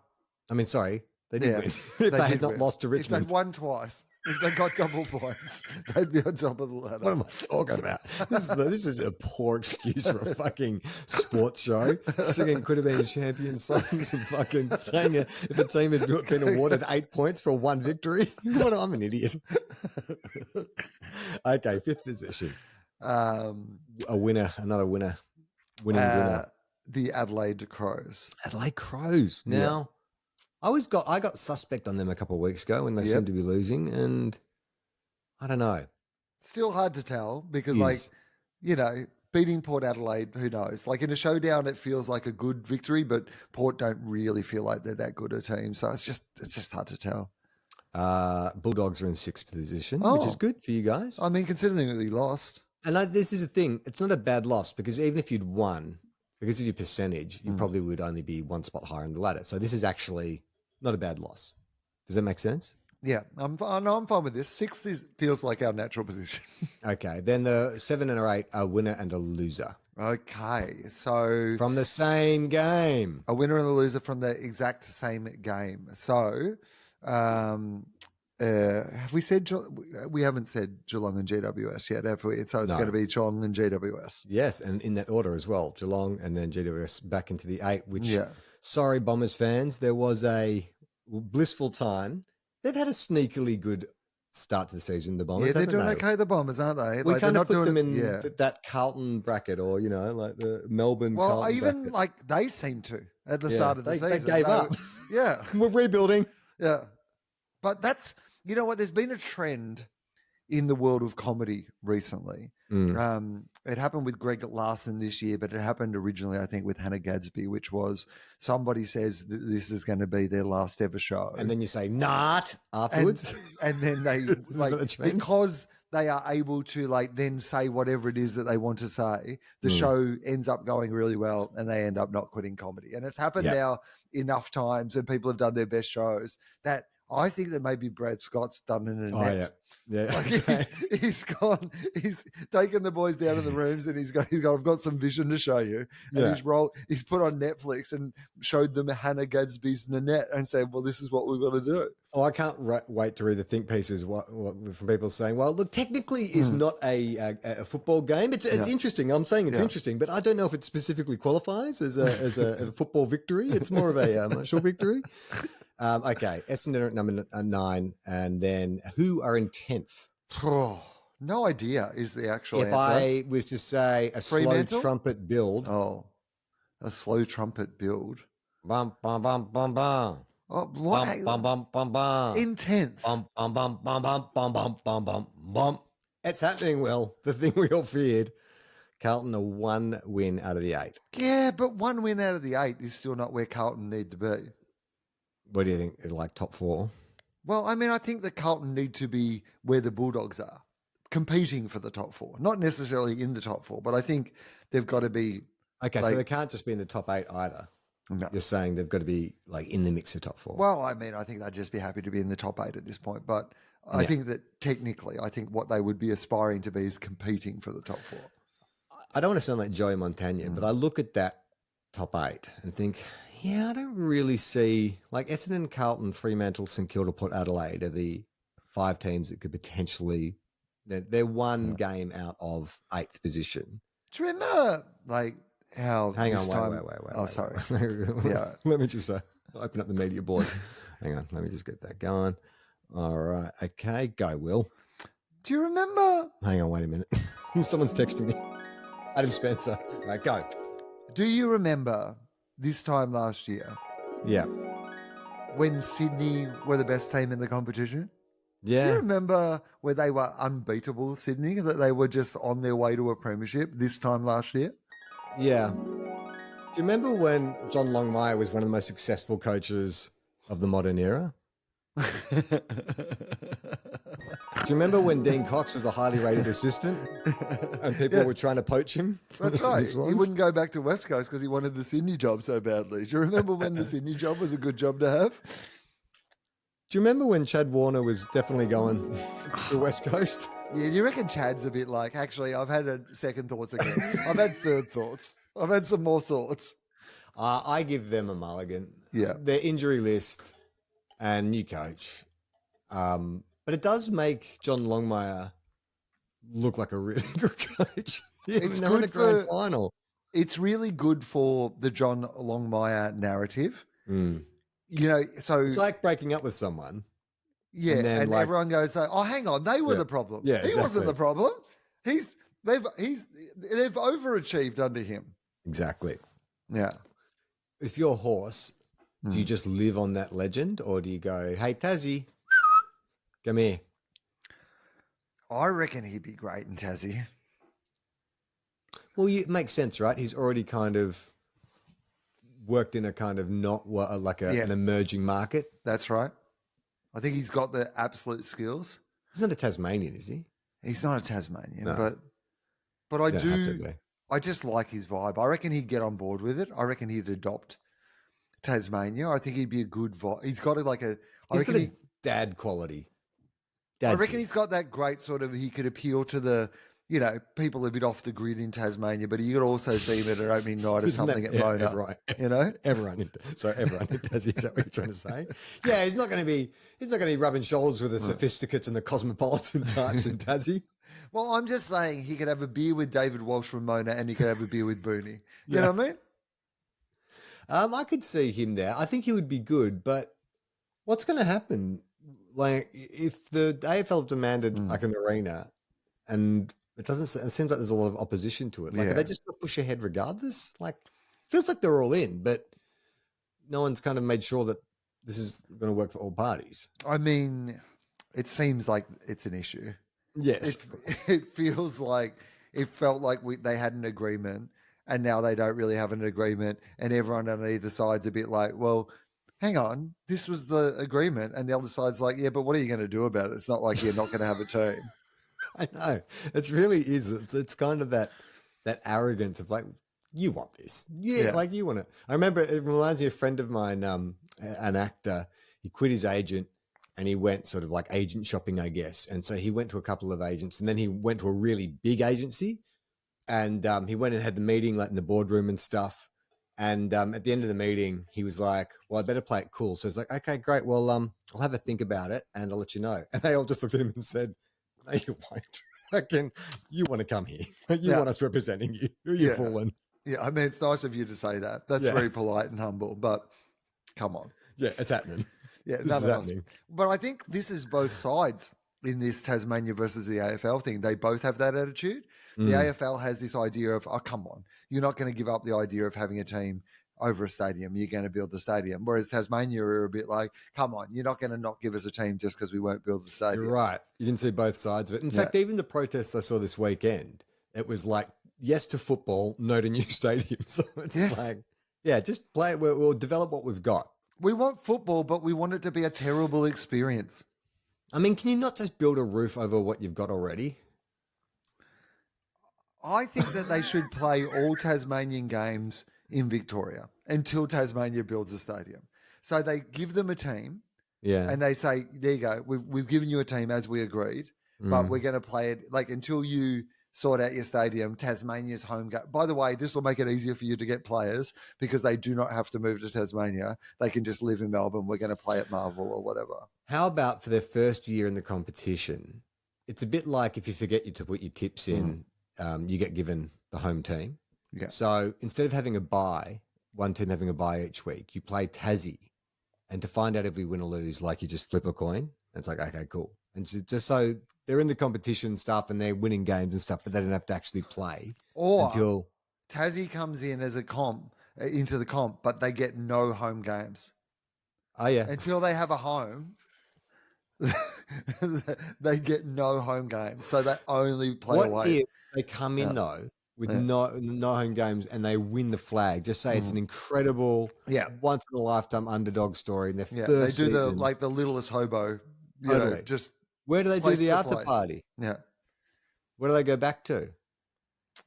I mean, sorry, they did win. If they had not lost to Richmond. If they'd won twice. If they got double points, they'd be on top of the ladder. What am I talking about? This is a poor excuse for a fucking sports show. Singing could have been champion songs and fucking saying if a team had been awarded 8 points for one victory. What? I'm an idiot. Okay, fifth position. A winner, another winner. Winning winner. The Adelaide Crows. Adelaide Crows. Now, I got suspect on them a couple of weeks ago when they seemed to be losing, and I don't know. Still hard to tell because, beating Port Adelaide, who knows? Like in a showdown, it feels like a good victory, but Port don't really feel like they're that good a team, so it's just hard to tell. Bulldogs are in sixth position, which is good for you guys. I mean, considering that you lost. And this is the thing. It's not a bad loss because even if you'd won, because of your percentage, you probably would only be one spot higher in the ladder. So this is actually not a bad loss. Does that make sense? Yeah, I'm fine with this. Sixth feels like our natural position. Okay. Then the 7 and 8 are winner and a loser. Okay, so from the same game. A winner and a loser from the exact same game. So have we said we haven't said Geelong and GWS yet, have we? So it's going to be Geelong and GWS. Yes, and in that order as well. Geelong and then GWS back into the 8, which sorry, Bombers fans, there was a blissful time. They've had a sneakily good start to the season, the Bombers. Yeah, they're doing okay, the Bombers, aren't they? We kind of put them in that Carlton bracket or, like the Melbourne Carlton bracket. They seem to at the start of the season. They gave up. Yeah. We're rebuilding. Yeah. But that's, you know what, there's been a trend in the world of comedy recently. It happened with Greg Larson this year, but it happened originally, I think, with Hannah Gadsby, which was somebody says that this is going to be their last ever show. And then you say, not afterwards. And then they, because they are able to then say whatever it is that they want to say, the show ends up going really well and they end up not quitting comedy. And it's happened now enough times and people have done their best shows that I think that maybe Brad Scott's done in a net. He's gone. He's taken the boys down in the rooms and he's gone. I've got some vision to show you. And he's put on Netflix and showed them Hannah Gadsby's Nanette and said, "Well, this is what we've got to do." Oh, I can't wait to read the think pieces from people saying, "Well, look, technically, it's not a football game. It's interesting. I'm saying it's interesting, but I don't know if it specifically qualifies as a football victory. It's more of a martial victory." Okay, Essendon are at number 9, and then who are in 10th? Oh, no idea is the actual answer. If I was to say a Fremantle? slow trumpet build. Oh, a slow trumpet build. Bum, bum, bum, bum, bum. Oh, what? Bum, bum, bum, bum, bum. In 10th. Bum, bum, bum, bum, bum, bum, bum, bum, bum, bum. It's happening, Will. The thing we all feared. Carlton are 1 win out of the 8. Yeah, but 1 win out of the 8 is still not where Carlton need to be. What do you think? Like top 4? Well, I mean, I think that Carlton need to be where the Bulldogs are, competing for the top 4. Not necessarily in the top 4, but I think they've got to be. Okay, so they can't just be in the top 8 either. No. You're saying they've got to be in the mix of top 4. Well, I mean, I think they'd just be happy to be in the top 8 at this point. But I think that technically, I think what they would be aspiring to be is competing for the top 4. I don't want to sound like Joey Montagna, but I look at that top 8 and think, I don't really see Essendon, Carlton, Fremantle, St Kilda, Port Adelaide are the 5 teams that could potentially. They're one game out of 8th position. Do you remember how? Hang on, wait. Oh, sorry. Let me just open up the media board. Hang on, let me just get that going. All right, okay, go, Will. Do you remember? Hang on, wait a minute. Someone's texting me. Adam Spencer. All right, go. Do you remember this time last year? Yeah. When Sydney were the best team in the competition? Yeah. Do you remember where they were unbeatable, Sydney, that they were just on their way to a premiership this time last year? Yeah. Do you remember when John Longmire was one of the most successful coaches of the modern era? Do you remember when Dean Cox was a highly rated assistant and people were trying to poach him? That's right. He wouldn't go back to West Coast because he wanted the Sydney job so badly. Do you remember when the Sydney job was a good job to have? Do you remember when Chad Warner was definitely going to West Coast? Yeah, do you reckon Chad's a bit actually, I've had second thoughts again. I've had third thoughts. I've had some more thoughts. I give them a mulligan. Yeah. Their injury list and new coach. But it does make John Longmire look like a really good coach. Yeah, It's they're in a good grand for- final. It's really good for the John Longmire narrative. Mm. You know, so It's like breaking up with someone. yeah, and then, and like- everyone goes, "Oh, hang on, they were Yeah. the problem. Yeah, He wasn't exactly. the problem. They've overachieved under him." Exactly. Yeah. If you're a horse, do you just live on that legend, or do you go, "Hey, Tassie, come here"? I reckon he'd be great in Tassie. Well, it makes sense, right? He's already kind of worked in a kind of an emerging market. That's right. I think he's got the absolute skills. He's not a Tasmanian, is he? He's not a Tasmanian, No. but I You don't have to do. be. I just like his vibe. I reckon he'd get on board with it. I reckon he'd adopt Tasmania. I think he'd be a good vibe. He's got like a. He's got a dad quality. I reckon he's got that great sort of. He could appeal to the, people a bit off the grid in Tasmania, but you could also see him at an opening night or something at Mona. Right. Everyone Everyone in Tassie, is that what you're trying to say? Yeah, he's not going to be rubbing shoulders with the sophisticates and the cosmopolitan types in Tassie. Well, I'm just saying he could have a beer with David Walsh from Mona and he could have a beer with Booney. You know what I mean? I could see him there. I think he would be good, but what's going to happen? Like, if the AFL demanded like an arena, and it seems like there's a lot of opposition to it. Like, are they just going to push ahead regardless? Like, feels like they're all in, but no one's kind of made sure that this is going to work for all parties. I mean, it seems like it's an issue. Yes. It feels like it felt like they had an agreement and now they don't really have an agreement and everyone on either side's a bit like, well, hang on, this was the agreement. And the other side's like, yeah, but what are you going to do about it? It's not like you're not going to have a team. I know. It really is. It's kind of that arrogance of like, you want this. Yeah. Like you want it. I remember it reminds me of a friend of mine, an actor. He quit his agent and he went sort of like agent shopping, I guess. And so he went to a couple of agents and then he went to a really big agency and he went and had the meeting like in the boardroom and stuff. And at the end of the meeting, he was like, well, I better play it cool. So he's like, okay, great. Well, I'll have a think about it and I'll let you know. And they all just looked at him and said, no, you won't. Again, you want to come here. You want us representing you. You're fooling. Yeah, I mean, it's nice of you to say that. That's very polite and humble, but come on. Yeah, it's happening. Yeah, this is happening. But I think this is both sides in this Tasmania versus the AFL thing. They both have that attitude. The AFL has this idea of, oh, come on, you're not going to give up the idea of having a team over a stadium. You're going to build the stadium. Whereas Tasmania are a bit like, come on, you're not going to not give us a team just because we won't build the stadium. You're right. You can see both sides of it. In fact, even the protests I saw this weekend, it was like, yes to football, no to new stadium. So it's like, yeah, just play it. We'll develop what we've got. We want football, but we want it to be a terrible experience. I mean, can you not just build a roof over what you've got already? I think that they should play all Tasmanian games in Victoria until Tasmania builds a stadium. So they give them a team and they say, there you go, we've given you a team as we agreed, but we're going to play it like until you sort out your stadium, Tasmania's home game. By the way, this will make it easier for you to get players because they do not have to move to Tasmania. They can just live in Melbourne. We're going to play at Marvel or whatever. How about for their first year in the competition? It's a bit like if you forget to put your tips in, you get given the home team. Yeah. So instead of having a bye, one team having a bye each week, you play Tassie. And to find out if we win or lose, like you just flip a coin. It's like, okay, cool. And just so they're in the competition stuff and they're winning games and stuff, but they don't have to actually play until Tassie comes in as a comp into the comp, but they get no home games. Oh yeah. Until they have a home, they get no home games. So they only play away. What if they come in though with no home games and they win the flag? Just say it's an incredible, once in a lifetime underdog story in their first season. They do season. the littlest hobo. Totally. Just where do they do the after party? Yeah. Where do they go back to?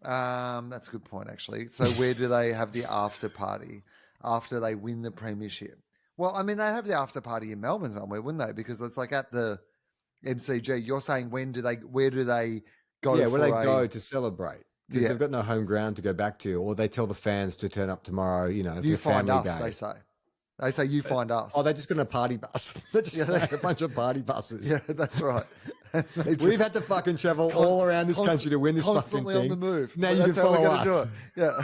That's a good point, actually. So where do they have the after party after they win the premiership? Well, I mean, they have the after party in Melbourne somewhere, wouldn't they? Because it's like at the MCG. You're saying where do they go? Yeah, where do they go to celebrate? Because they've got no home ground to go back to, or they tell the fans to turn up tomorrow. You know, you for find family us, day. they say. They say, you find us. Oh, they're just going to party bus. They're just a bunch of party buses. Yeah, that's right. We've had to fucking travel all around this country to win this fucking thing. Constantly on the move. Now you can follow us. Do it. Yeah.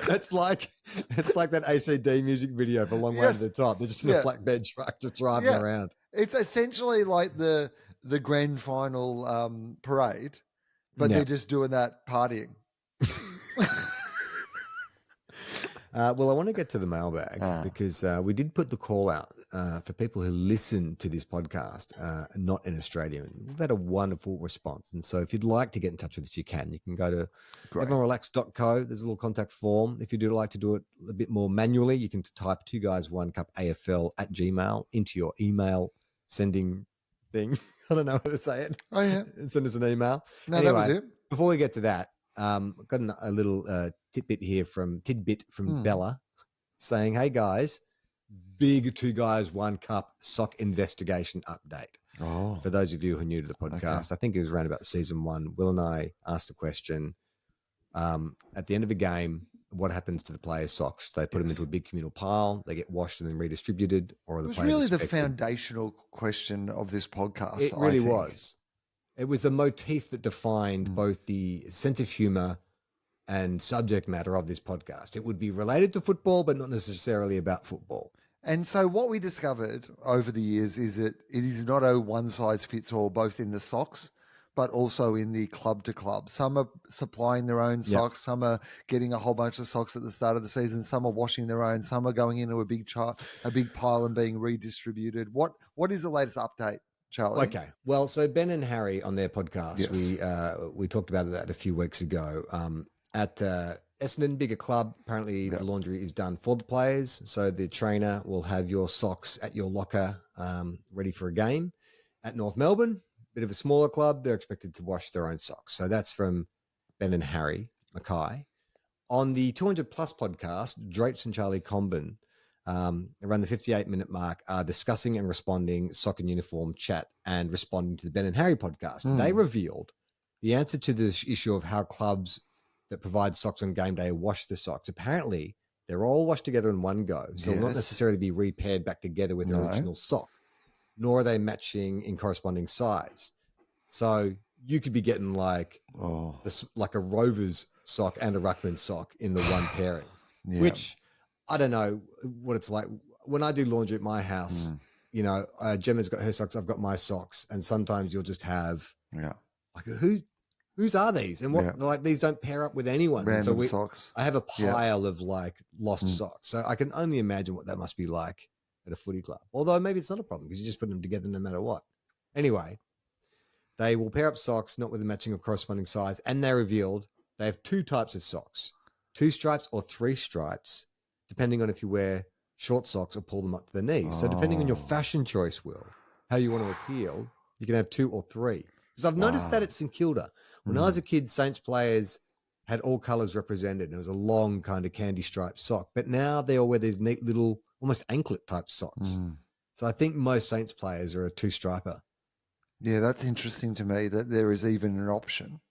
It's like that ACD music video for Long Way to the Top. They're just in a flatbed truck just driving around. It's essentially like the grand final parade, but they're just doing that partying. Well, I want to get to the mailbag because we did put the call out for people who listen to this podcast, not in Australia. And we've had a wonderful response. And so if you'd like to get in touch with us, you can. You can go to everyonerelax.co. There's a little contact form. If you do like to do it a bit more manually, you can type 2guys1cup@gmail into your email sending thing. I don't know how to say it. Oh, yeah. Send us an email. No, anyway, that was it. Before we get to that, I've got a little tidbit here from Bella saying, hey guys, big 2 guys 1 cup sock investigation update. Oh. For those of you who are new to the podcast, I think it was around about season 1. Will and I asked the question at the end of a game, what happens to the players' socks? They put them into a big communal pile, they get washed and then redistributed, or are the players really expected? the foundational question of this podcast. It really was. It was the motif that defined both the sense of humor and subject matter of this podcast. It would be related to football, but not necessarily about football. And so what we discovered over the years is that it is not a one-size-fits-all, both in the socks, but also in the club to club. Some are supplying their own socks. Some are getting a whole bunch of socks at the start of the season. Some are washing their own. Some are going into a big pile and being redistributed. What is the latest update, Charlie? Okay. Well, so Ben and Harry on their podcast, we talked about that a few weeks ago. At Essendon, bigger club, apparently the laundry is done for the players. So the trainer will have your socks at your locker ready for a game. At North Melbourne, bit of a smaller club, they're expected to wash their own socks. So that's from Ben and Harry Mackay. On the 200 Plus podcast, Drapes and Charlie Comben, around the 58-minute mark, are discussing and responding sock and uniform chat and responding to the Ben and Harry podcast. They revealed the answer to this issue of how clubs that provide socks on game day wash the socks. Apparently, they're all washed together in one go, so they'll not necessarily be repaired back together with their original sock, nor are they matching in corresponding size. So you could be getting like a Rovers sock and a Ruckman sock in the one pairing, which I don't know what it's like. When I do laundry at my house, you know, Gemma's got her socks, I've got my socks, and sometimes you'll just have like whose are these? And what like these don't pair up with anyone. Random socks. I have a pile of like lost socks. So I can only imagine what that must be like at a footy club. Although maybe it's not a problem because you just put them together no matter what. Anyway, they will pair up socks not with a matching or corresponding size, and they revealed they have 2 types of socks, 2 stripes or 3 stripes, depending on if you wear short socks or pull them up to the knees. So depending on your fashion choice, Will, how you want to appeal, you can have 2 or 3. Because I've noticed that at St Kilda. When I was a kid, Saints players had all colours represented, and it was a long kind of candy striped sock. But now they all wear these neat little, almost anklet type socks. So I think most Saints players are a 2-striper. Yeah, that's interesting to me that there is even an option.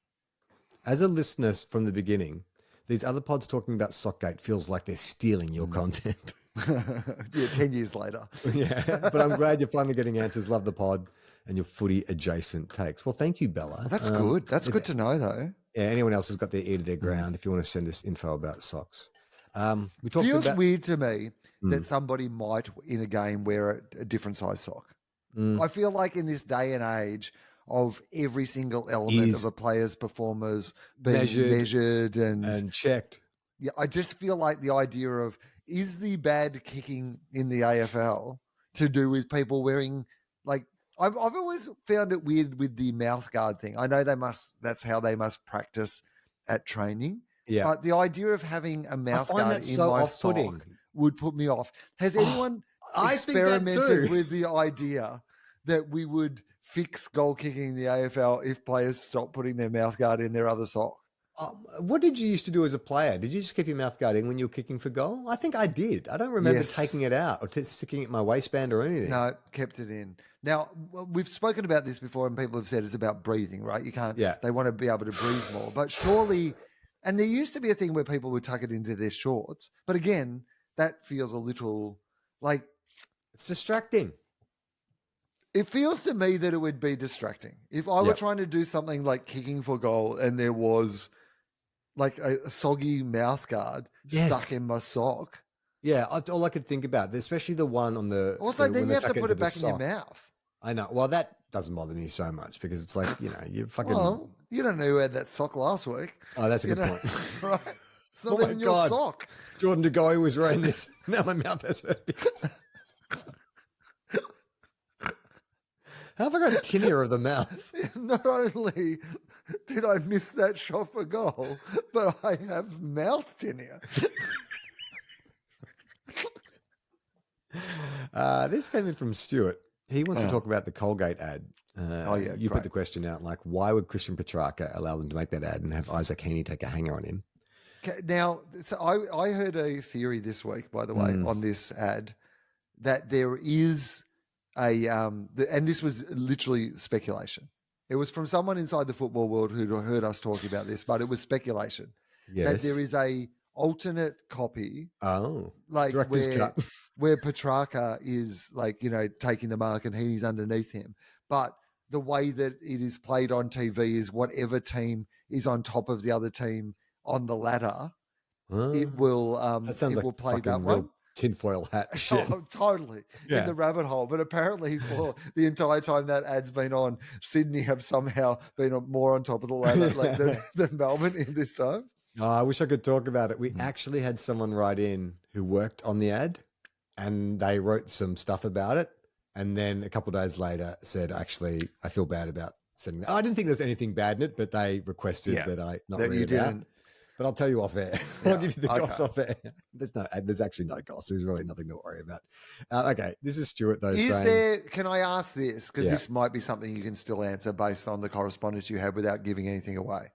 As a listener from the beginning, these other pods talking about Sockgate feels like they're stealing your content. 10 years later. But I'm glad you're finally getting answers. Love the pod and your footy adjacent takes. Well, thank you, Bella. That's good. That's good to know, though. Yeah, anyone else has got their ear to their ground if you want to send us info about socks. We talked Feels weird to me that somebody might, in a game, wear a different size sock. I feel like in this day and age of every single element of a player's performance being measured and checked. Yeah, I just feel like the idea of, is the bad kicking in the AFL to do with people wearing, like, I've always found it weird with the mouth guard thing. I know that's how they must practice at training. Yeah. But the idea of having a mouth guard in my sock would put me off. Has anyone experimented with the idea that we would fix goal kicking in the AFL if players stop putting their mouth guard in their other sock? What did you used to do as a player? Did you just keep your mouth guard in when you were kicking for goal? I think I did. I don't remember taking it out or sticking it in my waistband or anything. No, kept it in. Now, we've spoken about this before and people have said it's about breathing, right? You can't, they want to be able to breathe more. But surely, and there used to be a thing where people would tuck it into their shorts. But again, that feels a little like It's distracting. it feels to me that it would be distracting if I were Yep. trying to do something like kicking for goal and there was like a soggy mouth guard Yes. stuck in my sock. Yeah, all I could think about, especially the one on the. Also, then when you they have to tuck put into it the back in your sock. mouth. I know. Well, that doesn't bother me so much because it's like, you fucking. Well, you don't know who had that sock last week. Oh, that's a You good know, point. right? It's not Oh my even your God. sock. Jordan De Goey was wearing this. Now my mouth has herpes. How have I got tinea of the mouth? Not only did I miss that shot for goal, but I have mouth tinea. This came in from Stuart. He wants to talk about the Colgate ad. Yeah, you great. put the question out, like, why would Christian Petrarca allow them to make that ad and have Isaac Heaney take a hanger on him? Okay, now, so I heard a theory this week, by the way, on this ad, that there is and this was literally speculation. It was from someone inside the football world who'd heard us talking about this, but it was speculation. Yes. That there is a alternate copy. Oh, like director's cut. where Petrarca is like, taking the mark and he's underneath him. But the way that it is played on TV is whatever team is on top of the other team on the ladder, it will That sounds like will play fucking that real one. tinfoil hat shit. Oh, totally. Yeah. In the rabbit hole. But apparently for the entire time that ad's been on, Sydney have somehow been more on top of the ladder like than Melbourne in this time. Oh, I wish I could talk about it. We actually had someone write in who worked on the ad and they wrote some stuff about it. And then a couple of days later said, actually, I feel bad about sending that. I didn't think there's anything bad in it, but they requested that I not that read you it out. didn't. But I'll tell you off air. I'll give you the okay. goss off air. There's actually no goss. There's really nothing to worry about. Okay, this is Stuart though. Can I ask this? Because this might be something you can still answer based on the correspondence you had without giving anything away.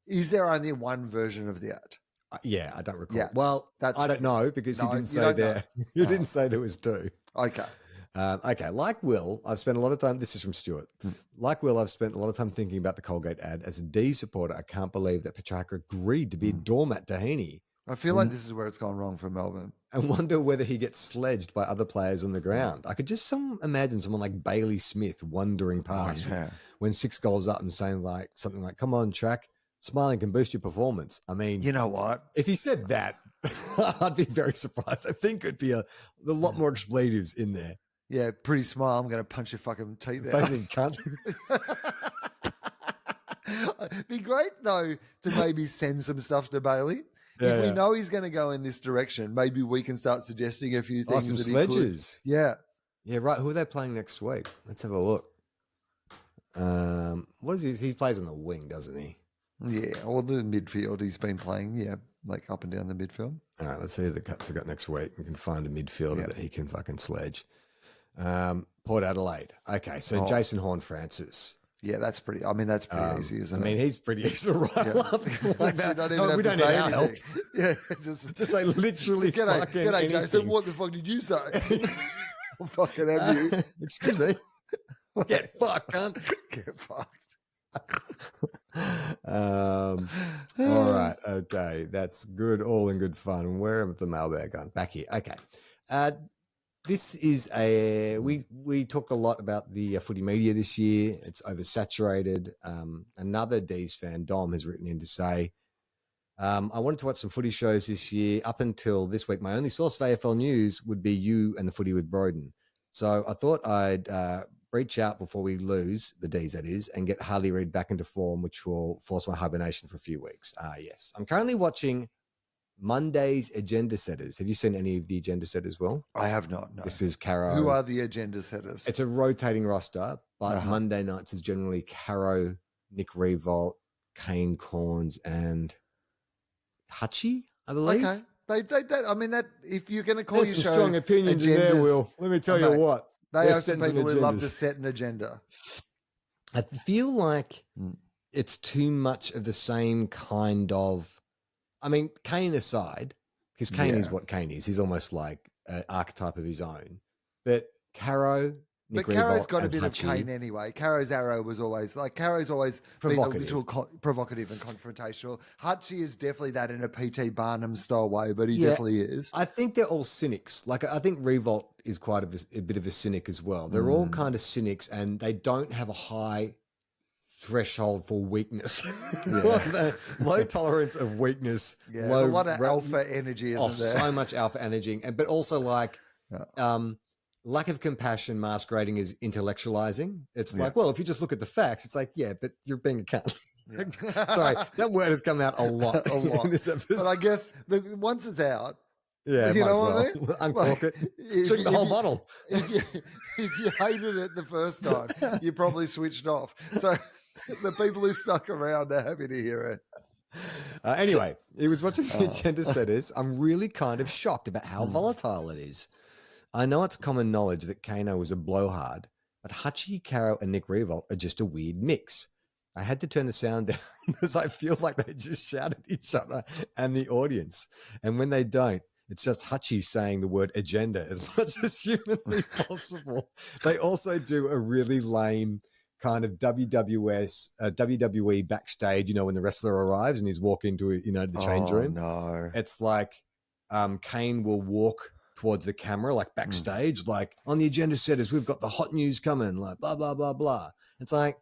Is there only one version of the ad? Yeah, I don't recall. Yeah, Well, I don't know because he didn't say there. You didn't say there was two. Okay. Okay, like Will, I've spent a lot of time. This is from Stuart. Like Will, I've spent a lot of time thinking about the Colgate ad. As a D supporter, I can't believe that Petrarca agreed to be a doormat to Heaney. I feel like this is where it's gone wrong for Melbourne. And wonder whether he gets sledged by other players on the ground. I could just imagine someone like Bailey Smith wandering past when 6 goals up and saying something like, "Come on, track, smiling can boost your performance." I mean, you know what? If he said that, I'd be very surprised. I think it'd be a lot more expletives in there. Yeah, pretty smile. I'm going to punch your fucking teeth out. Fucking cunt. It'd be great, though, to maybe send some stuff to Bailey. If we know he's going to go in this direction, maybe we can start suggesting a few things. Some that sledges. He could. Yeah. Yeah, right. Who are they playing next week? Let's have a look. What is he? He plays on the wing, doesn't he? Yeah, or the midfield he's been playing. Yeah, like up and down the midfield. All right, let's see the cuts I got next week. We can find a midfielder that he can fucking sledge. Port Adelaide. Okay, so Jason Horne-Francis. Yeah, that's pretty. I mean, that's pretty easy, isn't it? I mean, he's pretty easy to write like that. We don't need our help. Yeah, just say literally. G'day, Jason. What the fuck did you say? I'll fucking have you. Excuse me. Get fucked, cunt. Get fucked. All right. Okay, that's good. All in good fun. Where am the mailbag gone? Back here. Okay. This is we talked a lot about the footy media this year. It's oversaturated. Another D's fan, Dom, has written in to say, I wanted to watch some footy shows this year. Up until this week, my only source of AFL news would be you and the footy with Broden. So I thought I'd reach out before we lose, the D's that is, and get Harley Reid back into form, which will force my hibernation for a few weeks. Yes. I'm currently watching Monday's Agenda Setters. Have you seen any of the Agenda Setters, Will? I have not, no. This is Caro. Who are the Agenda Setters? It's a rotating roster, but Monday nights is generally Caro, Nick Revolt, Kane Corns, and Hutchie, I believe. Okay. I mean, that if you're going to call There's your some show strong opinions in there, Will. Let me tell you what. They are some people who love to set an agenda. I feel like it's too much of the same kind of... I mean, Kane aside, because Kane is what Kane is. He's almost like an archetype of his own. But Caro, Nick But Caro's Revolt got a and bit of Hutchie. Kane anyway. Caro's arrow was always like Caro's always been a Provocative. little provocative and confrontational. Hutchie is definitely that in a PT Barnum style way, but he Yeah, definitely is. I think they're all cynics. Like, I think Revolt is quite a bit of a cynic as well. They're all kind of cynics, and they don't have a high threshold for weakness. Low tolerance of weakness. Yeah, there's a lot of alpha energy, isn't there? So much alpha energy, but also like lack of compassion masquerading as intellectualizing. It's like, well, if you just look at the facts, it's like, yeah, but you're being a cunt. Yeah. Sorry, that word has come out a lot in this episode. But I guess once it's out, yeah, you know what I mean? mean? Uncork it. Drink the whole bottle. If you hated it the first time, you probably switched off. So the people who stuck around are happy to hear it. Anyway, he was watching the agenda setters. I'm really kind of shocked about how volatile it is. I know it's common knowledge that Kano was a blowhard, but Hutchie, Caro, and Nick Revolt are just a weird mix. I had to turn the sound down because I feel like they just shout at each other and the audience. And when they don't, it's just Hutchie saying the word agenda as much as humanly possible. They also do a really lame kind of WWE backstage, you know, when the wrestler arrives and he's walking to, you know, the change room. No. It's like Kane will walk towards the camera, like backstage, like on the agenda setters, we've got the hot news coming, like blah, blah, blah, blah. It's like,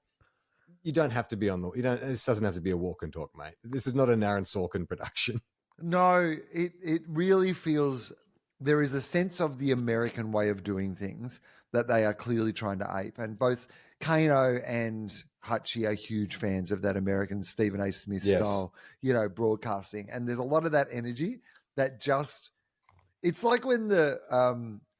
you don't have to be this doesn't have to be a walk and talk, mate. This is not an Aaron Sorkin production. No, it really feels there is a sense of the American way of doing things that they are clearly trying to ape. And both Kano and Hutchie are huge fans of that American Stephen A. Smith style, you know, broadcasting. And there's a lot of that energy that just, it's like when the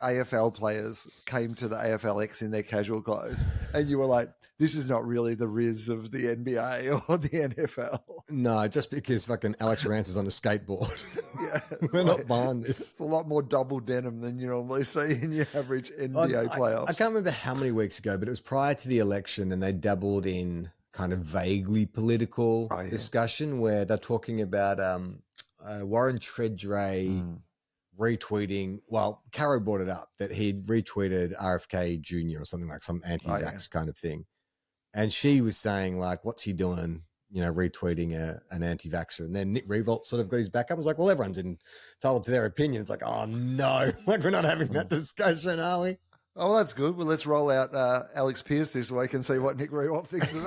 AFL players came to the AFLX in their casual clothes and you were like, this is not really the Riz of the NBA or the NFL. No, just because fucking Alex Rance is on a skateboard. Yeah, We're not buying this. It's a lot more double denim than you normally see in your average NBA playoffs. I can't remember how many weeks ago, but it was prior to the election and they dabbled in kind of vaguely political discussion where they're talking about Warren Treadray retweeting, well, Caro brought it up that he'd retweeted RFK Jr. or something like some anti-vax kind of thing. And she was saying, like, what's he doing, you know, retweeting an anti-vaxxer? And then Nick Revolt sort of got his back up. I was like, well, everyone's entitled to their opinion. It's like, oh, no. Like, we're not having that discussion, are we? Oh, well, that's good. Well, let's roll out Alex Pierce this week and see what Nick Revolt thinks of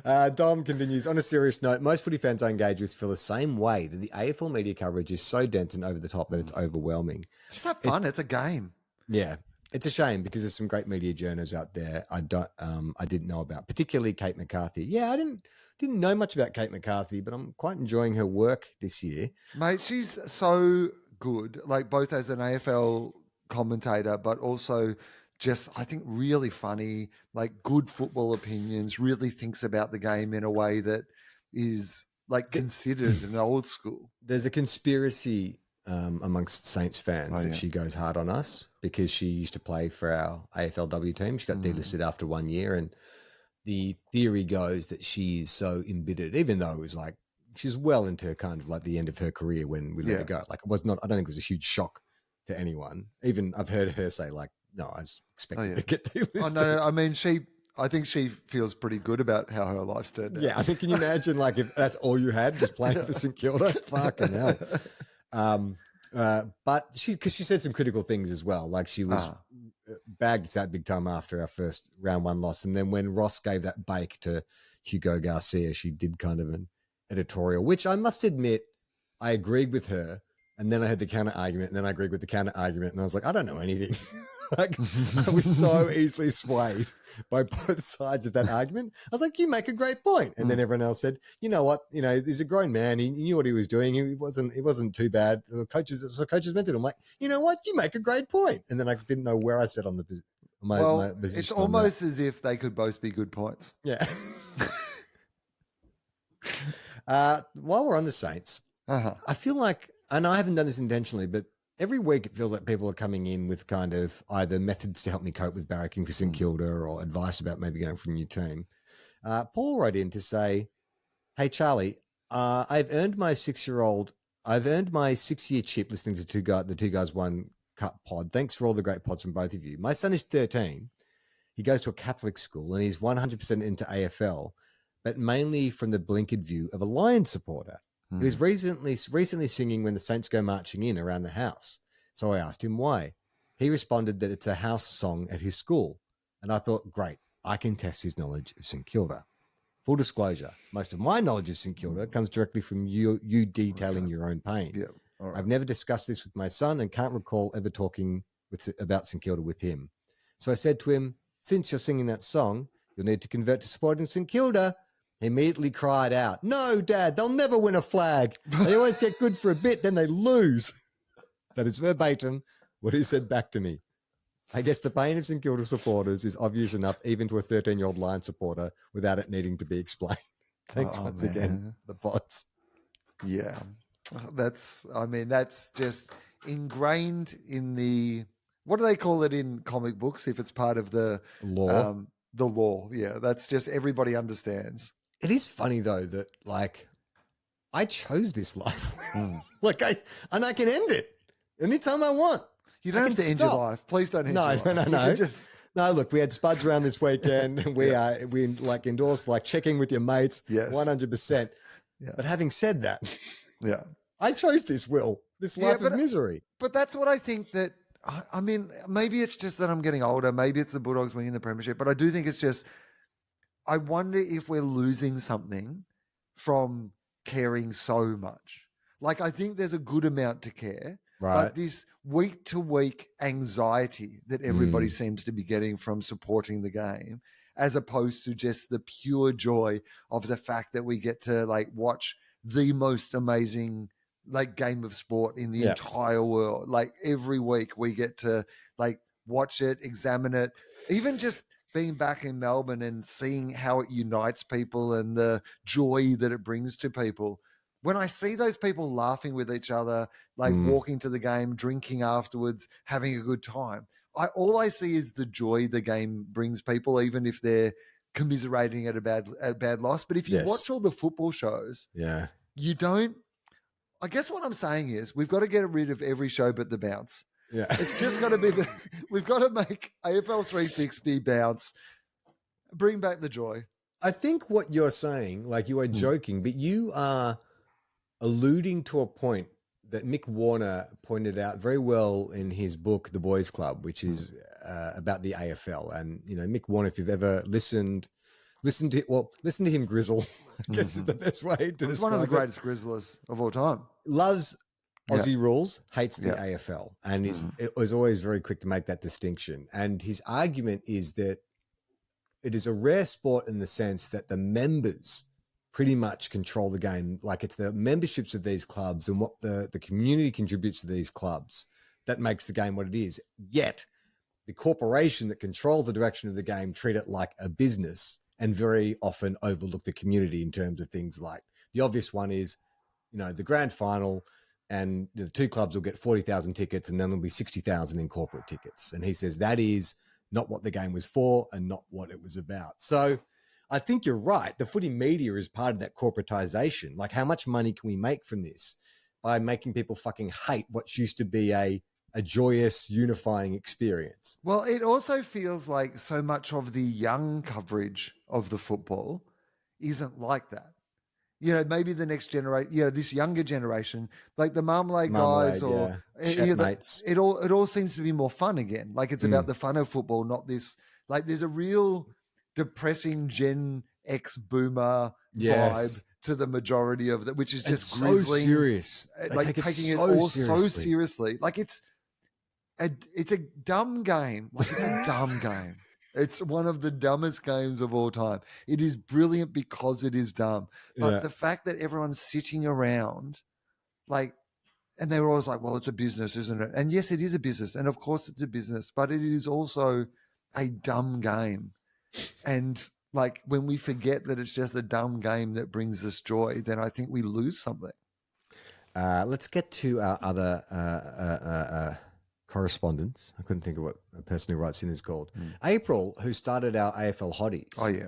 that. Dom continues, on a serious note, most footy fans I engage with feel the same way, that the AFL media coverage is so dense and over the top that it's overwhelming. Just have fun. It's a game. Yeah. It's a shame because there's some great media journals out there I didn't know about, particularly Kate McCarthy. Yeah, I didn't know much about Kate McCarthy, but I'm quite enjoying her work this year. Mate, she's so good, like both as an AFL commentator, but also just, I think, really funny, like good football opinions, really thinks about the game in a way that is like considered and old school. There's a conspiracy amongst Saints fans that she goes hard on us because she used to play for our AFLW team. She got delisted after 1 year, and the theory goes that she is so embittered, even though it was like she's well into kind of like the end of her career when we let her go. Like, it was not, I don't think it was a huge shock to anyone. Even I've heard her say, like, no, I was expecting to get delisted. Oh, no, I mean, I think she feels pretty good about how her life's turned out. Yeah, I mean, can you imagine, like, if that's all you had, just playing for St Kilda? Fucking hell. But because she said some critical things as well, like she was bagged us out big time after our first round one loss, and then when Ross gave that bake to Hugo Garcia, she did kind of an editorial, which I must admit I agreed with her, and then I had the counter argument, and then I agreed with the counter argument, and I was like, I don't know anything. Like, I was so easily swayed by both sides of that argument. I was like, you make a great point. And then everyone else said, you know what, you know, he's a grown man. He knew what he was doing. It wasn't too bad. The coaches, that's what coaches meant to do. I'm like, you know what, you make a great point. And then I didn't know where I said on the my position. It's almost as if they could both be good points. Yeah. While we're on the Saints, I feel like, and I haven't done this intentionally, but every week it feels like people are coming in with kind of either methods to help me cope with barracking for St Kilda or advice about maybe going for a new team. Paul wrote in to say, hey, Charlie, I've earned my 6-year chip listening to the two guys won cut pod. Thanks for all the great pods from both of you. My son is 13. He goes to a Catholic school and he's 100% into AFL, but mainly from the blinkered view of a Lions supporter. He was recently singing When the Saints Go Marching In around the house. So I asked him why. He responded that it's a house song at his school. And I thought, great, I can test his knowledge of St Kilda. Full disclosure, most of my knowledge of St Kilda comes directly from you detailing your own pain. Yeah. All right. I've never discussed this with my son and can't recall ever talking about St Kilda with him. So I said to him, since you're singing that song, you'll need to convert to supporting St Kilda. He immediately cried out, no, Dad, they'll never win a flag. They always get good for a bit, then they lose. That is verbatim what he said back to me. I guess the pain of St Kilda supporters is obvious enough even to a 13-year-old Lion supporter without it needing to be explained. Thanks once again, the pods. Yeah. That's just ingrained in what do they call it in comic books if it's part of the law? The law. Yeah. That's just everybody understands. It is funny though that like I chose this life. Like I can end it anytime I want. You don't have to end your life. Please don't end your life. No. No, look, we had spuds around this weekend. We like endorsed like checking with your mates. Yes. 100%. Yeah. But having said that, yeah, I chose this life of misery. But that's what I think that, I mean, maybe it's just that I'm getting older. Maybe it's the Bulldogs winning the premiership, but I do think it's just, I wonder if we're losing something from caring so much. Like, I think there's a good amount to care. Right. But this week-to-week anxiety that everybody seems to be getting from supporting the game, as opposed to just the pure joy of the fact that we get to like watch the most amazing like game of sport in the entire world. Like every week we get to like watch it, examine it, even just being back in Melbourne and seeing how it unites people and the joy that it brings to people. When I see those people laughing with each other, like walking to the game, drinking afterwards, having a good time, all I see is the joy the game brings people, even if they're commiserating at a bad loss. But if you watch all the football shows, you don't. I guess what I'm saying is we've got to get rid of every show but the bounce. Yeah, it's just got to be we've got to make AFL 360 bounce, bring back the joy. I think what you're saying, like you are joking, but you are alluding to a point that Mick Warner pointed out very well in his book, The Boys Club, which is about the AFL. And, you know, Mick Warner, if you've ever listened to him grizzle, I guess is the best way to describe it. He's one of the greatest grizzlers of all time. Loves Aussie rules, hates the AFL. And it was always very quick to make that distinction. And his argument is that it is a rare sport in the sense that the members pretty much control the game. Like it's the memberships of these clubs and what the community contributes to these clubs that makes the game what it is. Yet the corporation that controls the direction of the game treat it like a business and very often overlook the community in terms of things like the obvious one is, you know, the grand final and the two clubs will get 40,000 tickets and then there'll be 60,000 in corporate tickets. And he says that is not what the game was for and not what it was about. So I think you're right. The footy media is part of that corporatization. Like how much money can we make from this by making people fucking hate what used to be a joyous, unifying experience? Well, it also feels like so much of the young coverage of the football isn't like that. You know, maybe the next generation, you know, this younger generation, like the Marmalade guys or mates. It all seems to be more fun again. Like it's about the fun of football, not this, like there's a real depressing Gen X boomer vibe to the majority of that, which is just grizzling. So serious. Like taking it all so seriously. Like it's a dumb game. Like it's a dumb game. It's one of the dumbest games of all time. It is brilliant because it is dumb. But the fact that everyone's sitting around, like, and they were always like, well, it's a business, isn't it? And yes, it is a business. And of course it's a business, but it is also a dumb game. And like when we forget that it's just a dumb game that brings us joy, then I think we lose something. Let's get to our other correspondence. I couldn't think of what a person who writes in is called. April, who started our AFL Hotties. Oh, yeah.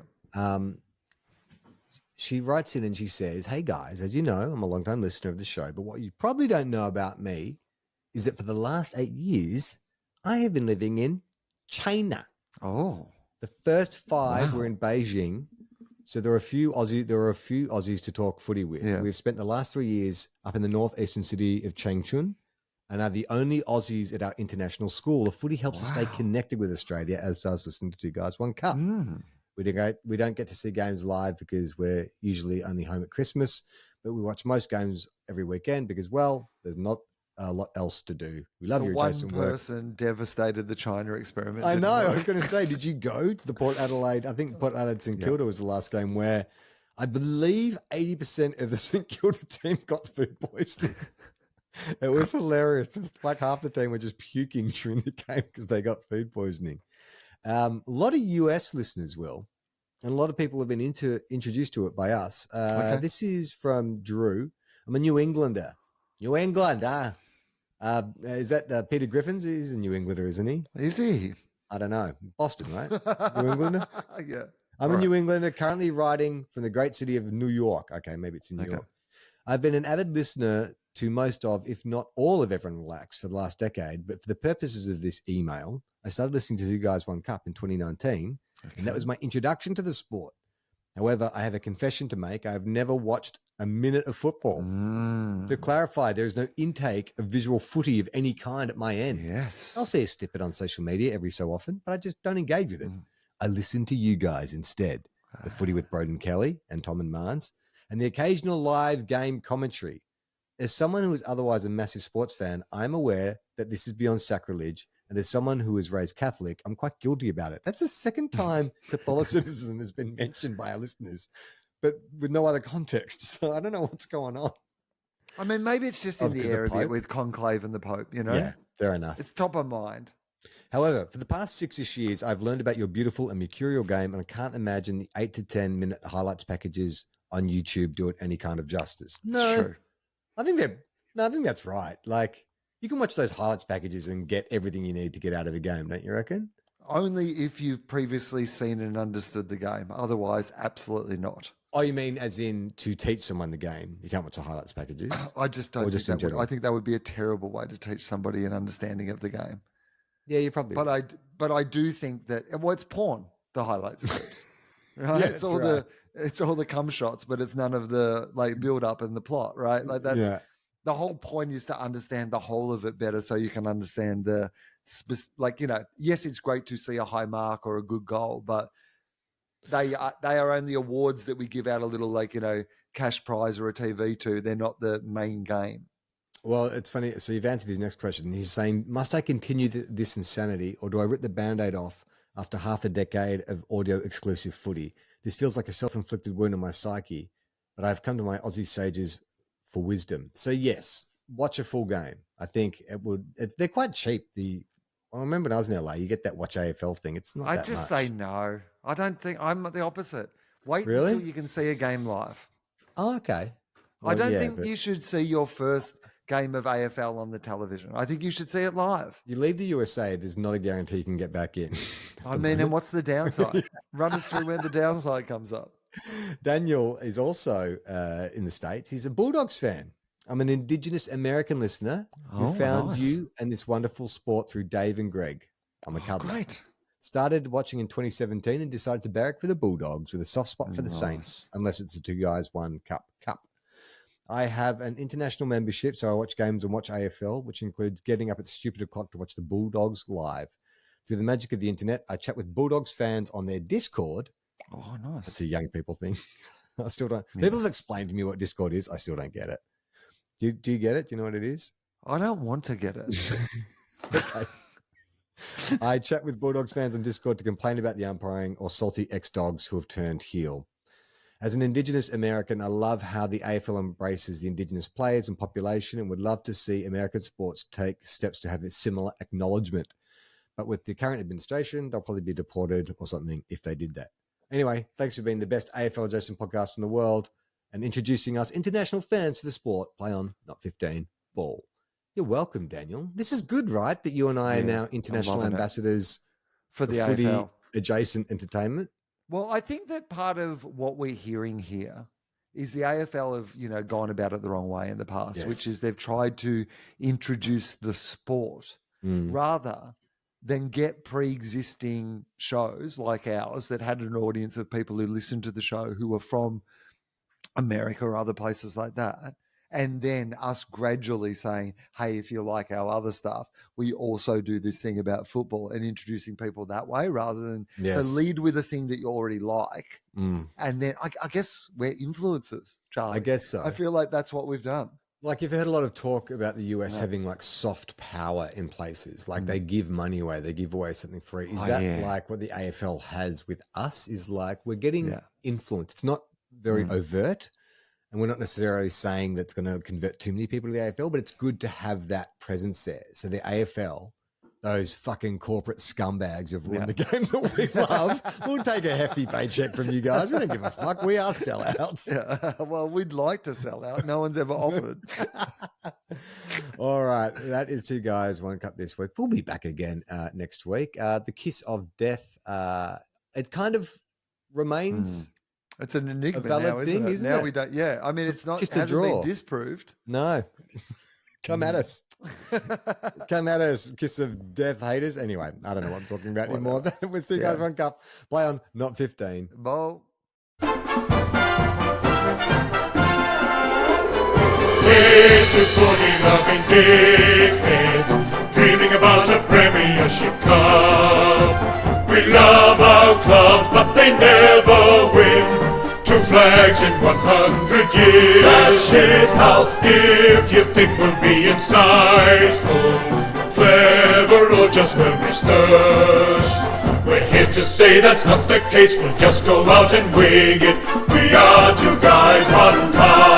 She writes in and she says, hey guys, as you know, I'm a long-time listener of the show, but what you probably don't know about me is that for the last 8 years, I have been living in China. Oh. The first 5 were in Beijing. So there are a few Aussies to talk footy with. Yeah. We've spent the last 3 years up in the northeastern city of Changchun and are the only Aussies at our international school. The footy helps us stay connected with Australia, as does listening to Two Guys, One Cup. We don't get to see games live because we're usually only home at Christmas, but we watch most games every weekend because, well, there's not a lot else to do. We love your adjacent work. One person devastated the China experiment. I know. I was going to say, did you go to the Port Adelaide? I think Port Adelaide St Kilda was the last game where I believe 80% of the St Kilda team got food poisoning. It was hilarious. It's like half the team were just puking during the game because they got food poisoning. A lot of US listeners will, and a lot of people have been introduced to it by us. This is from Drew. I'm a New Englander. New England, is that Peter Griffins? He's a New Englander, isn't he? Is he? I don't know. Boston, right? New Englander? Yeah. I'm a New Englander currently writing from the great city of New York. Okay, maybe it's in New York. I've been an avid listener to most of, if not all of Everyone Relax for the last decade, but for the purposes of this email, I started listening to Two Guys, One Cup in 2019, and that was my introduction to the sport. However, I have a confession to make. I've never watched a minute of football. To clarify, there is no intake of visual footy of any kind at my end. Yes. I'll see a snippet on social media every so often, but I just don't engage with it. I listen to you guys instead. The footy with Broden Kelly and Tom and Marnes, and the occasional live game commentary. As someone who is otherwise a massive sports fan, I'm aware that this is beyond sacrilege. And as someone who was raised Catholic, I'm quite guilty about it. That's the second time Catholicism has been mentioned by our listeners, but with no other context. So I don't know what's going on. I mean, maybe it's just in the air a bit with Conclave and the Pope, you know? Yeah, fair enough. It's top of mind. However, for the past 6-ish years, I've learned about your beautiful and mercurial game, and I can't imagine the 8 to 10 minute highlights packages on YouTube do it any kind of justice. No, True. I think that's right. Like, you can watch those highlights packages and get everything you need to get out of a game, don't you reckon? Only if you've previously seen and understood the game. Otherwise, absolutely not. Oh, you mean as in to teach someone the game? You can't watch the highlights packages? I just don't think that would. I think that would be a terrible way to teach somebody an understanding of the game. Yeah, you're probably. But I do think that it's porn. The highlights clips, right? Yeah, it's all the cum shots, but it's none of the like build up and the plot, right? Like that's the whole point is to understand the whole of it better, so you can understand the yes, it's great to see a high mark or a good goal, but they are only awards that we give out a little cash prize or a TV to. They're not the main game. Well, it's funny. So you've answered his next question. He's saying, must I continue this insanity, or do I rip the Band-Aid off after half a decade of audio exclusive footy? This feels like a self-inflicted wound on my psyche, but I've come to my Aussie sages for wisdom. So yes, watch a full game. I think they're quite cheap. I remember when I was in LA, you get that Watch AFL thing. It's not that much. I just say no. I don't think I'm the opposite. Wait really? until you can see a game live. Oh, okay. Well, I don't think you should see your first game of AFL on the television. I think you should see it live. You leave the USA, there's not a guarantee you can get back in. And what's the downside? Run us through when the downside comes up. Daniel is also in the States. He's a Bulldogs fan. I'm an Indigenous American listener who found you and this wonderful sport through Dave and Greg. I'm a Cub. Great. Started watching in 2017 and decided to barrack for the Bulldogs with a soft spot for the Saints, unless it's a Two Guys, One Cup. I have an international membership, so I watch games and watch AFL, which includes getting up at stupid o'clock to watch the Bulldogs live. Through the magic of the internet, I chat with Bulldogs fans on their Discord. Oh, nice. That's a young people thing. I still don't. Yeah. People have explained to me what Discord is. I still don't get it. Do you get it? Do you know what it is? I don't want to get it. Okay. I chat with Bulldogs fans on Discord to complain about the umpiring or salty ex-dogs who have turned heel. As an Indigenous American, I love how the AFL embraces the Indigenous players and population and would love to see American sports take steps to have a similar acknowledgement. But with the current administration, they'll probably be deported or something if they did that. Anyway, thanks for being the best AFL adjacent podcast in the world and introducing us international fans to the sport. Play on, not 15, ball. You're welcome, Daniel. This is good, right? That you and I are now international ambassadors for the AFL adjacent entertainment. Well, I think that part of what we're hearing here is the AFL have, gone about it the wrong way in the past, which is they've tried to introduce the sport rather than get pre-existing shows like ours that had an audience of people who listened to the show who were from America or other places like that. And then us gradually saying, hey, if you like our other stuff, we also do this thing about football, and introducing people that way rather than to lead with a thing that you already like. And then I guess we're influencers, Charlie. I guess so. I feel like that's what we've done. Like, you've heard a lot of talk about the US having like soft power in places. Like they give money away, they give away something free. Is that like what the AFL has with us? Is like we're getting influence. It's not very overt. And we're not necessarily saying that's going to convert too many people to the AFL, but it's good to have that presence there. So the AFL, those fucking corporate scumbags who've ruined the game that we love, we'll take a hefty paycheck from you guys. We don't give a fuck. We are sellouts. Yeah. Well, we'd like to sell out. No one's ever offered. All right. That is Two Guys, One Cup this week. We'll be back again next week. The kiss of death, it kind of remains... It's an enigma valid now, isn't thing, it? isn't Now it? we don't. Yeah, I mean, it's not. Just It a hasn't draw. been disproved. No. Come at us. Come at us, kiss of death haters. Anyway, I don't know what I'm talking about anymore. That was Two Guys, One Cup. Play on, not 15. Bo. Little 40 loving dickheads, dreaming about a Premiership Cup. We love our clubs, but they never win. 2 flags in 100 years. That shit house. If you think we'll be insightful, clever, or just well researched, we're here to say that's not the case. We'll just go out and wing it. We are 2 guys, 1 cup.